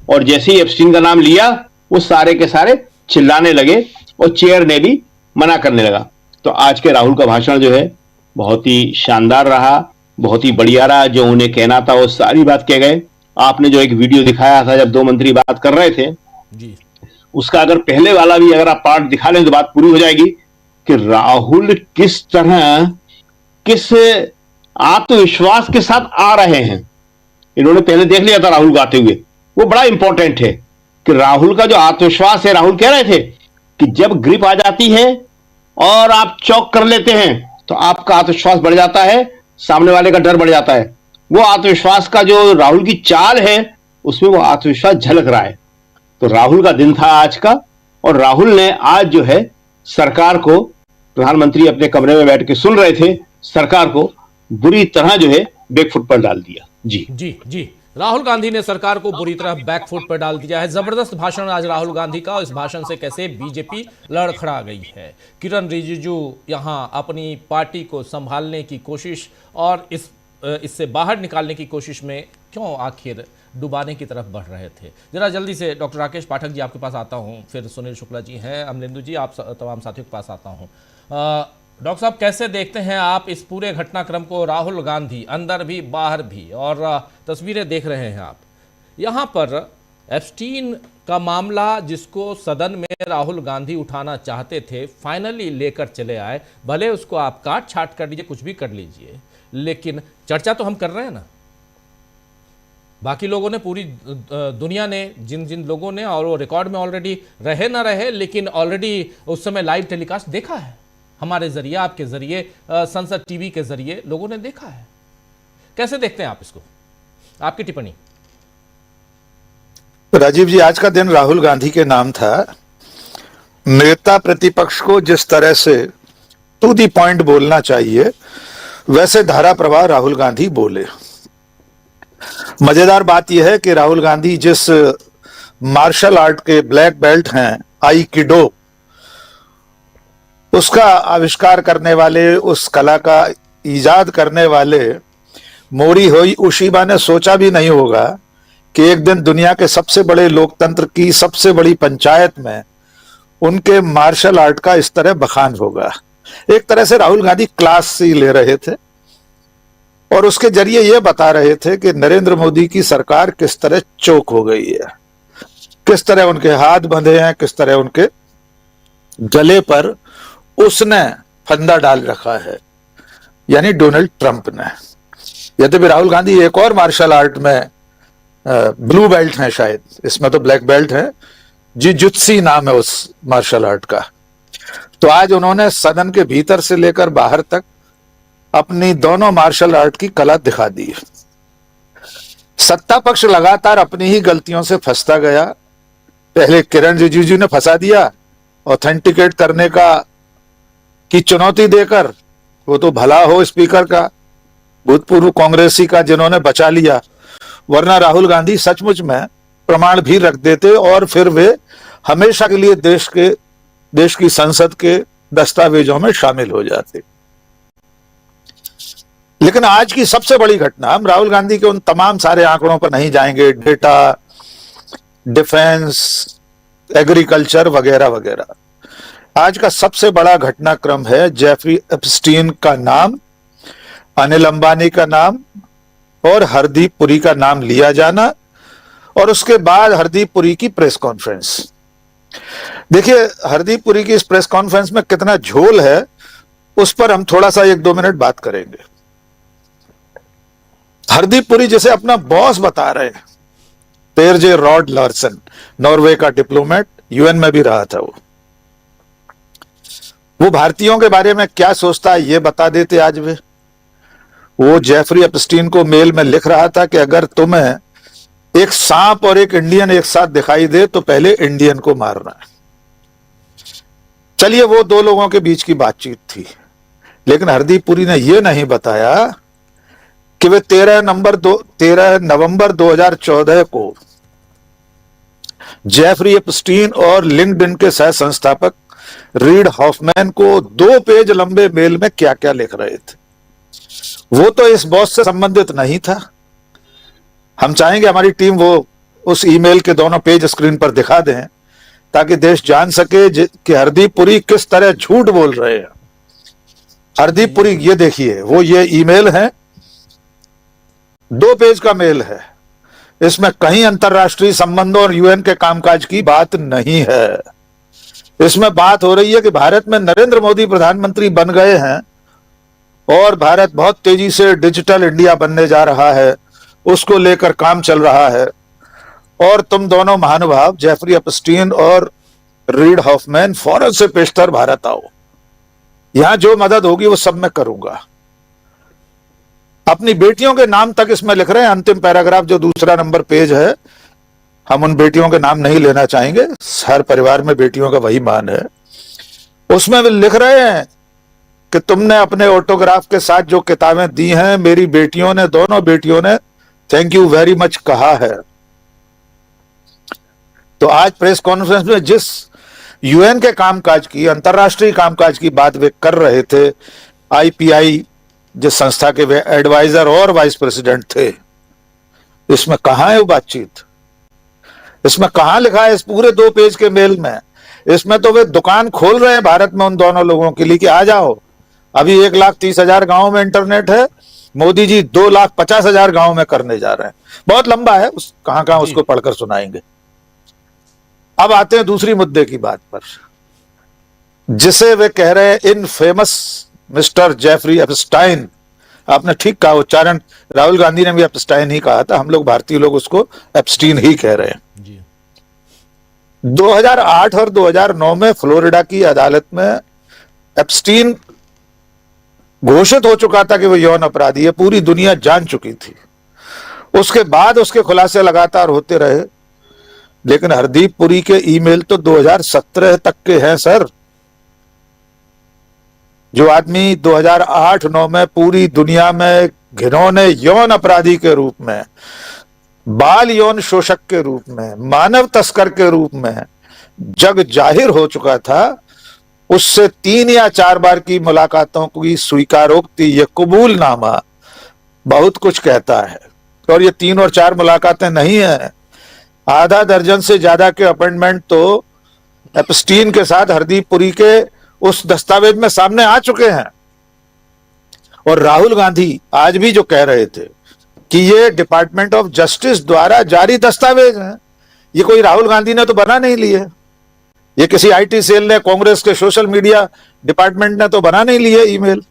और जैसे ही एप्स्टीन का नाम लिया वो सारे के सारे चिल्लाने लगे और चेयर ने भी मना करने लगा। तो आज के राहुल का भाषण जो है बहुत ही शानदार रहा, बहुत ही बढ़िया रहा। जो उन्हें कहना था वो सारी बात कह गए। आपने जो एक वीडियो दिखाया था जब दो मंत्री बात कर रहे थे जी, उसका अगर पहले वाला भी अगर आप पार्ट दिखा लें तो बात पूरी हो जाएगी कि राहुल किस तरह, किस आत्मविश्वास के साथ आ रहे हैं। इन्होंने पहले देख लिया था राहुल गाते हुए, वो बड़ा इंपॉर्टेंट है कि राहुल का जो आत्मविश्वास है। राहुल कह रहे थे कि जब ग्रिप आ जाती है और आप चौक कर लेते हैं तो आपका आत्मविश्वास बढ़ जाता है, सामने वाले का डर बढ़ जाता है। वो आत्मविश्वास का जो राहुल की चाल है उसमें वो आत्मविश्वास झलक रहा है। तो राहुल का दिन था आज का, और राहुल ने आज जो है सरकार को, प्रधानमंत्री अपने कमरे में बैठ के सुन रहे थे, सरकार को बुरी तरह जो है बैकफुट पर डाल दिया। जी जी, जी, राहुल गांधी ने सरकार को बुरी तरह बैकफुट पर डाल दिया है। जबरदस्त भाषण आज राहुल गांधी का, और इस भाषण से कैसे बीजेपी लड़खड़ा गई है। किरण रिजिजू यहां अपनी पार्टी को संभालने की कोशिश और इससे बाहर निकालने की कोशिश में क्यों आखिर डुबाने की तरफ बढ़ रहे थे। जरा जल्दी से डॉक्टर राकेश पाठक जी आपके पास आता हूं, फिर सुनील शुक्ला जी हैं, अमलेंदु जी, आप तमाम साथियों के पास आता हूं। डॉक्टर साहब, कैसे देखते हैं आप इस पूरे घटनाक्रम को? राहुल गांधी अंदर भी बाहर भी, और तस्वीरें देख रहे हैं आप, यहाँ पर एप्स्टीन का मामला जिसको सदन में राहुल गांधी उठाना चाहते थे, फाइनली लेकर चले आए। भले उसको आप काट छाट कर लीजिए, कुछ भी कर लीजिए, लेकिन चर्चा तो हम कर रहे हैं ना। बाकी लोगों ने, पूरी दुनिया ने, जिन जिन लोगों ने, और वो रिकॉर्ड में ऑलरेडी रहे ना रहे, लेकिन ऑलरेडी उस समय लाइव टेलीकास्ट देखा है हमारे जरिए, आपके जरिए, संसद टीवी के जरिए लोगों ने देखा है। कैसे देखते हैं आप इसको? आपकी टिप्पणी। राजीव जी, आज का दिन राहुल गांधी के नाम था। नेता प्रतिपक्ष को जिस तरह से टू दी पॉइंट बोलना चाहिए वैसे धारा प्रवाह राहुल गांधी बोले। मजेदार बात यह है कि राहुल गांधी जिस मार्शल आर्ट के ब्लैक बेल्ट हैं, आईकिडो, उसका आविष्कार करने वाले, उस कला का इजाद करने वाले मोरी होई उशीबा ने सोचा भी नहीं होगा कि एक दिन दुनिया के सबसे बड़े लोकतंत्र की सबसे बड़ी पंचायत में उनके मार्शल आर्ट का इस तरह बखान होगा। एक तरह से राहुल गांधी क्लास ही ले रहे थे और उसके जरिए यह बता रहे थे कि नरेंद्र मोदी की सरकार किस तरह चोक हो गई है, किस तरह उनके हाथ बंधे हैं, किस तरह उनके गले पर उसने फंदा डाल रखा है, यानी डोनाल्ड ट्रंप ने। यद्यपि राहुल गांधी एक और मार्शल आर्ट में ब्लू बेल्ट है, शायद इसमें तो ब्लैक बेल्ट है, जिजुत्सी नाम है उस मार्शल आर्ट का। तो आज उन्होंने सदन के भीतर से लेकर बाहर तक अपनी दोनों मार्शल आर्ट की कला दिखा दी। सत्ता पक्ष लगातार अपनी ही गलतियों से फंसता गया। पहले किरण रिजिजू ने फंसा दिया ऑथेंटिकेट करने की चुनौती देकर, वो तो भला हो स्पीकर का, भूतपूर्व कांग्रेसी का, जिन्होंने बचा लिया, वरना राहुल गांधी सचमुच में प्रमाण भी रख देते और फिर वे हमेशा के लिए देश की संसद के दस्तावेजों में शामिल हो जाते। लेकिन आज की सबसे बड़ी घटना, हम राहुल गांधी के उन तमाम सारे आंकड़ों पर नहीं जाएंगे, डेटा, डिफेंस, एग्रीकल्चर वगैरह वगैरह। आज का सबसे बड़ा घटनाक्रम है जेफरी एप्स्टीन का नाम, अनिल अंबानी का नाम और हरदीप पुरी का नाम लिया जाना, और उसके बाद हरदीप पुरी की प्रेस कॉन्फ्रेंस। देखिए, हरदीप पुरी की इस प्रेस कॉन्फ्रेंस में कितना झोल है उस पर हम थोड़ा सा 1-2 मिनट बात करेंगे। हरदीप पुरी जिसे अपना बॉस बता रहे हैं, पेरजे रॉड लार्सन, नॉर्वे का डिप्लोमेट, यूएन में भी रहा था वो भारतीयों के बारे में क्या सोचता है ये बता देते आज वे। वो जेफरी एप्स्टीन को मेल में लिख रहा था कि अगर तुम्हें एक सांप और एक इंडियन एक साथ दिखाई दे तो पहले इंडियन को मारना है। चलिए, वो 2 लोगों के बीच की बातचीत थी, लेकिन हरदीप पुरी ने यह नहीं बताया कि वे 13 नवंबर 2014 को जेफरी एप्स्टीन और लिंक्डइन के सह संस्थापक रीड हॉफमैन को 2 पेज लंबे मेल में क्या क्या लिख रहे थे। वो तो इस बॉस से संबंधित नहीं था। हम चाहेंगे हमारी टीम वो उस ईमेल के दोनों पेज स्क्रीन पर दिखा दें ताकि देश जान सके कि हरदीप पुरी किस तरह झूठ बोल रहे हैं। हरदीप पुरी, ये देखिए, वो ये ईमेल है, 2 पेज का मेल है। इसमें कहीं अंतर्राष्ट्रीय संबंधों और यूएन के कामकाज की बात नहीं है। इसमें बात हो रही है कि भारत में नरेंद्र मोदी प्रधानमंत्री बन गए हैं और भारत बहुत तेजी से डिजिटल इंडिया बनने जा रहा है, उसको लेकर काम चल रहा है। और तुम दोनों महानुभाव जेफरी एप्स्टीन और रीड हॉफमैन फौरन से पेशतर भारत आओ, यहां जो मदद होगी वो सब मैं करूंगा। अपनी बेटियों के नाम तक इसमें लिख रहे हैं। अंतिम पैराग्राफ जो दूसरा नंबर पेज है, हम उन बेटियों के नाम नहीं लेना चाहेंगे, हर परिवार में बेटियों का वही मान है। उसमें भी लिख रहे हैं कि तुमने अपने ऑटोग्राफ के साथ जो किताबें दी हैं, मेरी बेटियों ने, दोनों बेटियों ने थैंक यू वेरी मच कहा है। तो आज प्रेस कॉन्फ्रेंस में जिस यूएन के कामकाज की, अंतर्राष्ट्रीय कामकाज की बात वे कर रहे थे, आईपीआई जिस संस्था के वे एडवाइजर और वाइस प्रेसिडेंट थे, इसमें कहां है वो बातचीत? इसमें कहां लिखा है इस पूरे 2 पेज के मेल में? इसमें तो वे दुकान खोल रहे हैं भारत में उन दोनों लोगों के लिए कि आ जाओ। अभी 1,30,000 गांव में इंटरनेट है, मोदी जी 2,50,000 गांव में करने जा रहे हैं। बहुत लंबा है, कहां उसको पढ़कर सुनाएंगे। अब आते हैं दूसरी मुद्दे की बात पर, जिसे वे कह रहे हैं इन फेमस मिस्टर जेफरी एप्स्टाइन। आपने ठीक कहा, उच्चारण राहुल गांधी ने भी एप्स्टाइन ही कहा था, हम लोग भारतीय लोग उसको एप्स्टीन ही कह रहे हैं। 2008 और 2009 में फ्लोरिडा की अदालत में एप्स्टीन घोषित हो चुका था कि वो यौन अपराधी है, पूरी दुनिया जान चुकी थी। उसके बाद उसके खुलासे लगातार होते रहे, लेकिन हरदीप पुरी के ईमेल तो 2017 तक के हैं सर। जो आदमी 2008-9 में पूरी दुनिया में घिनौने यौन अपराधी के रूप में, बाल यौन शोषक के रूप में, मानव तस्कर के रूप में जग जाहिर हो चुका था, उससे 3 या 4 बार की मुलाकातों की स्वीकारोक्ति, ये कबूलनामा बहुत कुछ कहता है। और ये 3 और 4 मुलाकातें नहीं है, आधा दर्जन से ज्यादा के अपॉइंटमेंट तो एप्स्टीन के साथ हरदीप पुरी के उस दस्तावेज में सामने आ चुके हैं। और राहुल गांधी आज भी जो कह रहे थे कि ये डिपार्टमेंट ऑफ जस्टिस द्वारा जारी दस्तावेज हैं, ये कोई राहुल गांधी ने तो बना नहीं लिए, ये किसी आईटी सेल ने, कांग्रेस के सोशल मीडिया डिपार्टमेंट ने तो बना नहीं लिए ईमेल।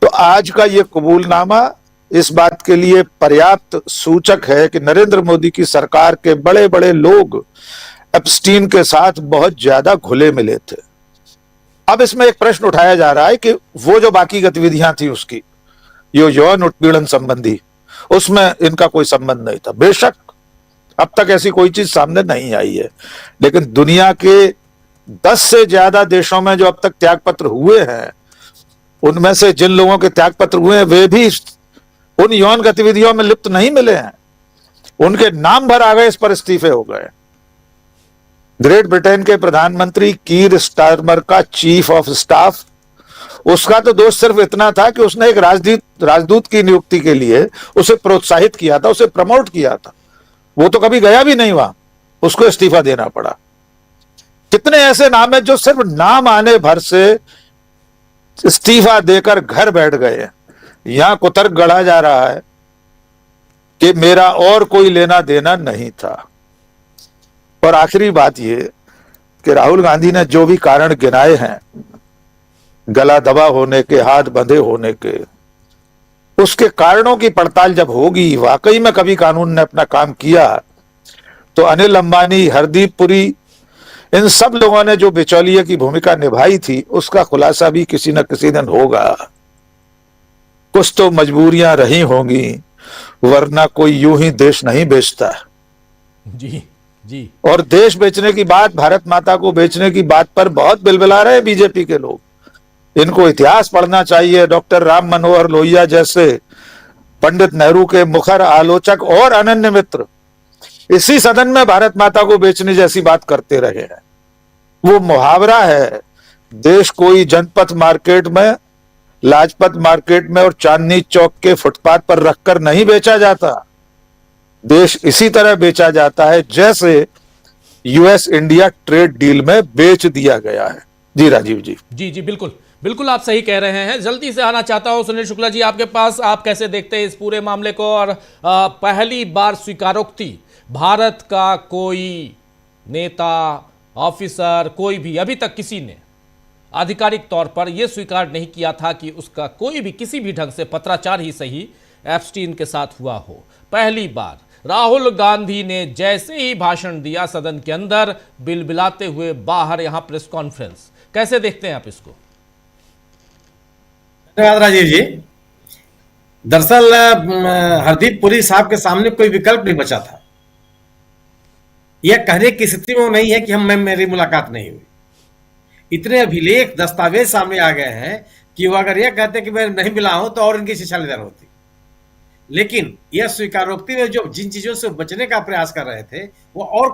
तो आज का ये कबूलनामा इस बात के लिए पर्याप्त सूचक है कि नरेंद्र मोदी की सरकार के बड़े बड़े लोग एप्स्टीन के साथ बहुत ज्यादा घुले मिले थे। अब इसमें एक प्रश्न उठाया जा रहा है कि वो जो बाकी गतिविधियां थी उसकी, ये यौन उत्पीड़न संबंधी, उसमें इनका कोई संबंध नहीं था। बेशक अब तक ऐसी कोई चीज सामने नहीं आई है, लेकिन दुनिया के 10 से ज्यादा देशों में जो अब तक त्यागपत्र हुए हैं, उनमें से जिन लोगों के त्यागपत्र हुए हैं वे भी उन यौन गतिविधियों में लिप्त नहीं मिले हैं। उनके नाम भर आ गए, इस पर इस्तीफे हो गए। ग्रेट ब्रिटेन के प्रधानमंत्री कीर स्टारमर का चीफ ऑफ स्टाफ, उसका तो दोष सिर्फ इतना था कि उसने एक राजदूत की नियुक्ति के लिए उसे प्रोत्साहित किया था, उसे प्रमोट किया था। वो तो कभी गया भी नहीं वहां, उसको इस्तीफा देना पड़ा। कितने ऐसे नाम है जो सिर्फ नाम आने भर से इस्तीफा देकर घर बैठ गए हैं। यहां कुतर्क गढ़ा जा रहा है कि मेरा और कोई लेना देना नहीं था। और आखिरी बात यह कि राहुल गांधी ने जो भी कारण गिनाए हैं, गला दबा होने के, हाथ बंधे होने के, उसके कारणों की पड़ताल जब होगी, वाकई में कभी कानून ने अपना काम किया, तो अनिल अंबानी, हरदीप पुरी, इन सब लोगों ने जो बिचौलिए की भूमिका निभाई थी, उसका खुलासा भी किसी न किसी दिन होगा। कुछ तो मजबूरियां रही होंगी, वरना कोई यूं ही देश नहीं बेचता। जी जी। और देश बेचने की बात, भारत माता को बेचने की बात पर बहुत बिलबिला रहे हैं बीजेपी के लोग। इनको इतिहास पढ़ना चाहिए। डॉक्टर राम मनोहर लोहिया जैसे पंडित नेहरू के मुखर आलोचक और अनन्य मित्र इसी सदन में भारत माता को बेचने जैसी बात करते रहे हैं। वो मुहावरा है, देश कोई जनपथ मार्केट में लाजपत मार्केट में और चांदनी चौक के फुटपाथ पर रखकर नहीं बेचा जाता। देश इसी तरह बेचा जाता है जैसे यूएस इंडिया ट्रेड डील में बेच दिया गया है। जी राजीव जी। जी बिल्कुल बिल्कुल आप सही कह रहे हैं। जल्दी से आना चाहता हूं सुनील शुक्ला जी आपके पास, आप कैसे देखते हैं इस पूरे मामले को? और पहली बार स्वीकारोक्ति भारत का कोई नेता, ऑफिसर, कोई भी अभी तक किसी ने आधिकारिक तौर पर यह स्वीकार नहीं किया था कि उसका कोई भी किसी भी ढंग से पत्राचार ही सही एप्स्टीन के साथ हुआ हो। पहली बार राहुल गांधी ने जैसे ही भाषण दिया सदन के अंदर, बिलबिलाते हुए बाहर यहां प्रेस कॉन्फ्रेंस, कैसे देखते हैं आप इसको? धन्यवाद राजीव जी। दरअसल हरदीप पुरी साहब के सामने कोई विकल्प नहीं बचा था। यह कहने की स्थिति में नहीं है कि मेरी मुलाकात नहीं हुई। इतने अभिलेख दस्तावेज सामने आ गए हैं कि वो अगर यह कहते कि मैं नहीं मिला हूं तो और इनकी शिक्षा लेदार होती। लेकिन यह स्वीकारोक्ति में जो जिन चीजों से बचने का प्रयास कर रहे थे वो और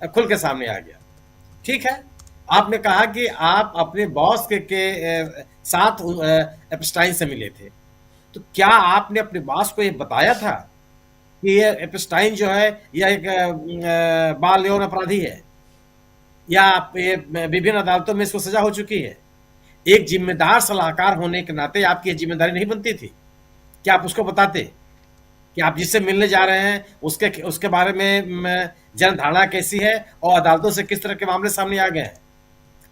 खुल के सामने आ गया। ठीक है, आपने कहा कि आप अपने बॉस के साथ एप्स्टाइन से मिले थे, तो क्या आपने अपने बॉस को यह बताया था कि ये एप्स्टाइन जो है यह एक बाल यौन अपराधी है या विभिन्न अदालतों में इसको सजा हो चुकी है? एक जिम्मेदार सलाहकार होने के नाते आपकी यह जिम्मेदारी नहीं बनती थी कि आप उसको बताते कि आप जिससे मिलने जा रहे हैं उसके बारे में जनधारणा कैसी है और अदालतों से किस तरह के मामले सामने आ गए हैं?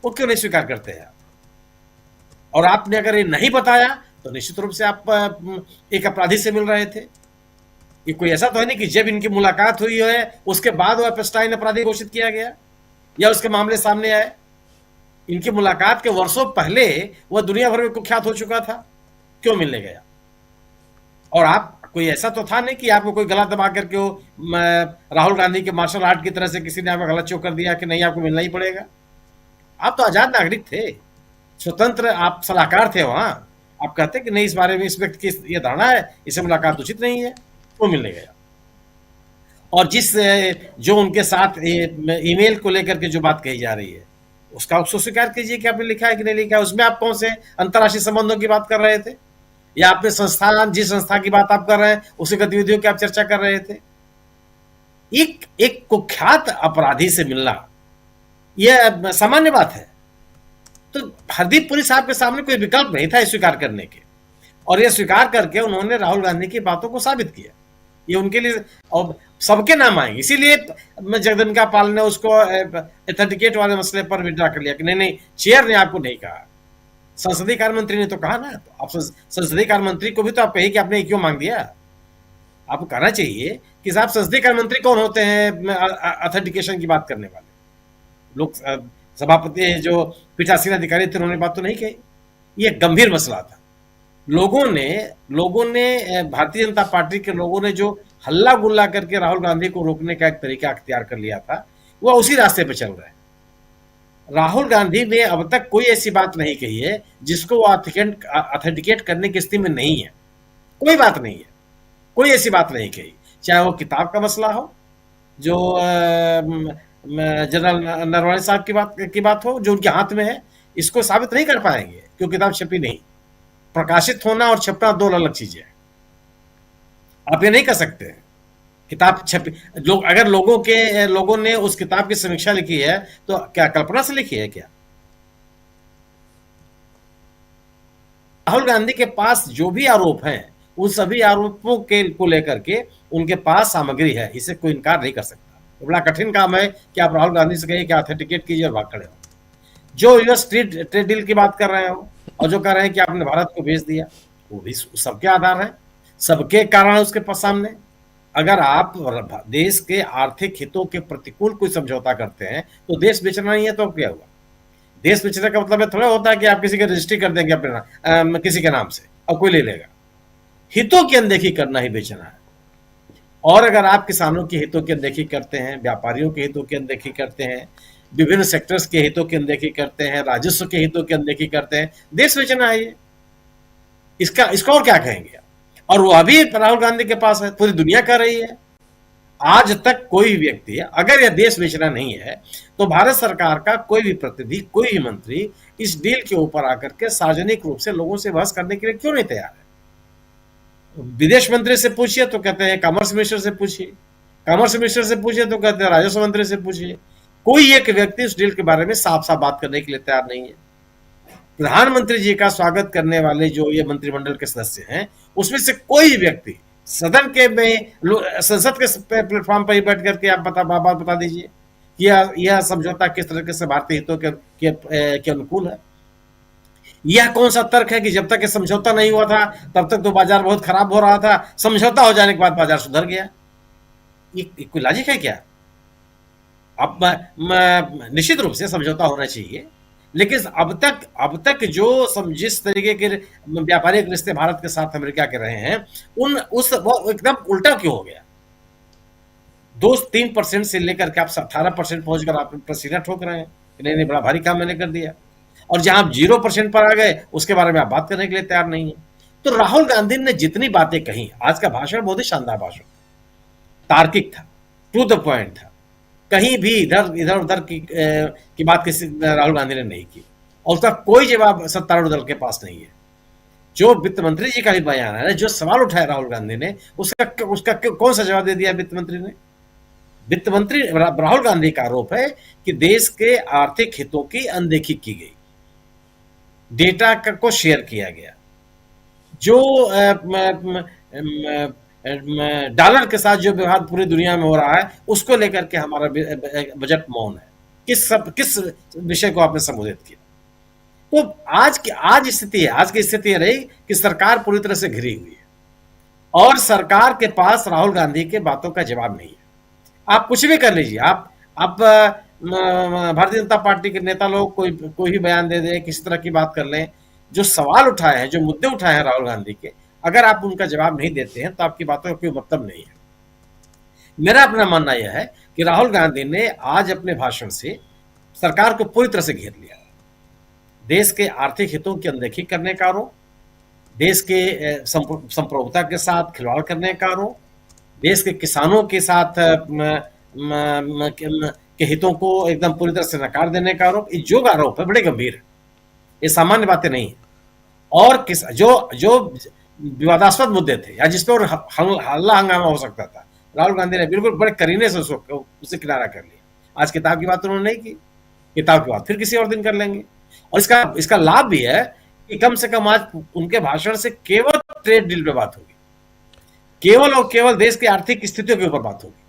वो क्यों नहीं स्वीकार करते हैं? और आपने अगर ये नहीं बताया तो निश्चित रूप से आप एक अपराधी से मिल रहे थे। ये कोई ऐसा तो है नहीं कि जब इनकी मुलाकात हुई है उसके बाद वो एप्स्टाइन अपराधी घोषित किया गया या उसके मामले सामने आए। इनकी मुलाकात के वर्षों पहले वह दुनिया भर में कुख्यात हो चुका था, क्यों मिलने गया? और आप कोई ऐसा तो था नहीं कि आपको कोई गला दबा करके वो राहुल गांधी के मार्शल आर्ट की तरह से किसी ने आपको गलत चोक कर दिया कि नहीं आपको मिलना ही पड़ेगा। आप तो आजाद नागरिक थे, स्वतंत्र आप सलाहकार थे वहां। आप कहते कि नहीं इस बारे में इस व्यक्ति की यह धारणा है, इससे मुलाकात उचित नहीं है, वो मिलने गया। और जो उनके साथ ईमेल को लेकर के जो बात कही जा रही है उसका उसको स्वीकार कीजिए कि आपने लिखा है कि नहीं लिखा है। उसमें आप कौन से अंतर्राष्ट्रीय संबंधों की बात कर रहे थे या आपने संस्थान जिस संस्था की बात आप कर रहे हैं उसी गतिविधियों की आप चर्चा कर रहे थे? एक कुख्यात अपराधी से मिलना यह सामान्य बात है। तो हरदीप पुरी साहब के सामने कोई विकल्प नहीं था स्वीकार करने के, और यह स्वीकार करके उन्होंने राहुल गांधी की बातों को साबित किया। ये उनके लिए और सबके नाम आएंगे। इसीलिए जगदम्बिका पाल ने उसको एथेंटिकेट वाले मसले पर विड्रा कर लिया कि नहीं चेयर ने आपको नहीं कहा, संसदीय कार्य मंत्री ने तो कहा ना। तो आप संसदीय कार्य मंत्री को भी तो आप कहिए कि आपने क्यों मांग दिया। आपको कहना चाहिए कि साहब संसदीय कार्य मंत्री कौन होते हैं ऑथेंटिकेशन की बात करने वाले? लोग सभापति जो पीठासीन अधिकारी थे उन्होंने बात तो नहीं कही। ये गंभीर मसला था। लोगों ने भारतीय जनता पार्टी के लोगों ने जो हल्ला गुल्ला करके राहुल गांधी को रोकने का एक तरीका अख्तियार कर लिया था, वह उसी रास्ते पे चल रहा है। राहुल गांधी ने अब तक कोई ऐसी बात नहीं कही है जिसको वो ऑथेंटिकेट करने की स्थिति में नहीं है। कोई बात नहीं है, कोई ऐसी बात नहीं कही। चाहे वो किताब का मसला हो जो जनरल नरवणे साहब की बात हो जो उनके हाथ में है, इसको साबित नहीं कर पाएंगे क्योंकि किताब छपी नहीं। प्रकाशित होना और छपना दो अलग चीजें हैं। आप ये नहीं कर सकते। किताब छपी अगर लोगों ने उस किताब की समीक्षा लिखी है तो क्या कल्पना से लिखी है क्या? राहुल गांधी के पास जो भी आरोप हैं उन सभी आरोपों को लेकर के उनके पास सामग्री है, इसे कोई इनकार नहीं कर सकता। तो बड़ा कठिन काम है कि आप राहुल गांधी से कहिए कि ऑथेंटिकेट कीजिए और भाग खड़े हो। जो यूएस ट्रेड डील की बात कर रहे हो और जो कह रहे हैं कि आपने भारत को भेज दिया, वो भी सबके आधार है, सबके कारण उसके पास सामने। अगर आप देश के आर्थिक हितों के प्रतिकूल कोई समझौता करते हैं तो देश बेचना नहीं है तो क्या हुआ? देश बेचने का मतलब थोड़ा होता है कि आप किसी की रजिस्ट्री कर देंगे अपने किसी के नाम से और कोई ले लेगा। हितों की अनदेखी करना ही बेचना है। और अगर आप किसानों के हितों की अनदेखी करते हैं, व्यापारियों के हितों की अनदेखी करते हैं, विभिन्न सेक्टर्स के हितों की अनदेखी करते हैं, राजस्व के हितों की अनदेखी करते हैं, देश बेचना है ये। इसका और क्या कहेंगे? और वो अभी राहुल गांधी के पास है, पूरी दुनिया कर रही है। आज तक कोई व्यक्ति, अगर यह देश बेचना नहीं है, तो भारत सरकार का कोई भी प्रतिनिधि, कोई भी मंत्री इस डील के ऊपर आकर के सार्वजनिक रूप से लोगों से बहस करने के लिए क्यों नहीं तैयार है? विदेश मंत्री से पूछिए तो कहते हैं कॉमर्स मिनिस्टर से पूछिए, कॉमर्स मिनिस्टर से पूछिए तो कहते हैं राजस्व मंत्री से पूछिए। कोई एक व्यक्ति इस डील के बारे में साफ साफ बात करने के लिए तैयार नहीं है। प्रधानमंत्री जी का स्वागत करने वाले जो ये मंत्रिमंडल के सदस्य हैं, उसमें से कोई व्यक्ति सदन के में, संसद के प्लेटफॉर्म पर ही बैठ करके आप बात बता दीजिए कि यह समझौता किस तरह से भारतीय हितों के अनुकूल है। यह कौन सा तर्क है कि जब तक ये समझौता नहीं हुआ था तब तक तो बाजार बहुत खराब हो रहा था, समझौता हो जाने के बाद बाजार सुधर गया? ये कोई लॉजिक है क्या? अब निश्चित रूप से समझौता होना चाहिए, लेकिन अब तक जो जिस तरीके के व्यापारिक रिश्ते भारत के साथ अमेरिका के रहे हैं, वो एकदम उल्टा क्यों हो गया? 2-3% से लेकर के आप 18% पहुंचकर आप पसीना ठोक रहे हैं, नहीं बड़ा भारी काम मैंने कर दिया। और जहां आप 0% पर आ गए, उसके बारे में आप बात करने के लिए तैयार नहीं है। तो राहुल गांधी ने जितनी बातें कही, आज का भाषण बहुत ही शानदार भाषण, तार्किक था, टू द पॉइंट था, कहीं भी इधर उधर की बात किसी राहुल गांधी ने नहीं की, और उसका कोई जवाब सत्तारूढ़ दल के पास नहीं है। जो वित्त मंत्री जी का भी बयान है, जो सवाल उठाया राहुल गांधी ने, उसका कौन सा जवाब दे दिया वित्त मंत्री ने? वित्त मंत्री राहुल गांधी का आरोप है कि देश के आर्थिक हितों की अनदेखी की गई, डेटा को शेयर किया गया, जो डॉलर के साथ जो व्यवहार पूरी दुनिया में हो रहा है, उसको लेकर के हमारा बजट मौन है। किस विषय को आपने संबोधित किया? तो आज की स्थिति रही कि सरकार पूरी तरह से घिरी हुई है और सरकार के पास राहुल गांधी के बातों का जवाब नहीं है। आप कुछ भी कर लीजिए, आप भारतीय जनता पार्टी के नेता लोग कोई भी बयान दे दे, किसी तरह की बात कर लें, जो सवाल उठाए हैं, जो मुद्दे उठाए हैं राहुल गांधी के, अगर आप उनका जवाब नहीं देते हैं तो आपकी बातों का कोई मतलब नहीं है। मेरा अपना मानना यह है कि राहुल गांधी ने आज अपने भाषण से सरकार को पूरी तरह से घेर लिया। देश के आर्थिक हितों की अनदेखी करने का आरोप, देश के संप्रभुता के साथ खिलवाड़ करने का आरोप, देश के किसानों के साथ के हितों को एकदम पूरी तरह से नकार देने का आरोप, ये जो आरोप है बड़े गंभीर है, ये सामान्य बातें नहीं है। और जो विवादास्पद मुद्दे थे या जिस पर हल्ला हंगामा हो सकता था, राहुल गांधी ने बिल्कुल बड़े करीने से उसे किनारा कर लिया। आज किताब की बात उन्होंने नहीं की, किताब की बात फिर किसी और दिन कर लेंगे। और इसका लाभ भी है कि कम से कम आज उनके भाषण से केवल ट्रेड डील पे बात होगी, केवल और केवल देश की आर्थिक स्थितियों के ऊपर बात होगी,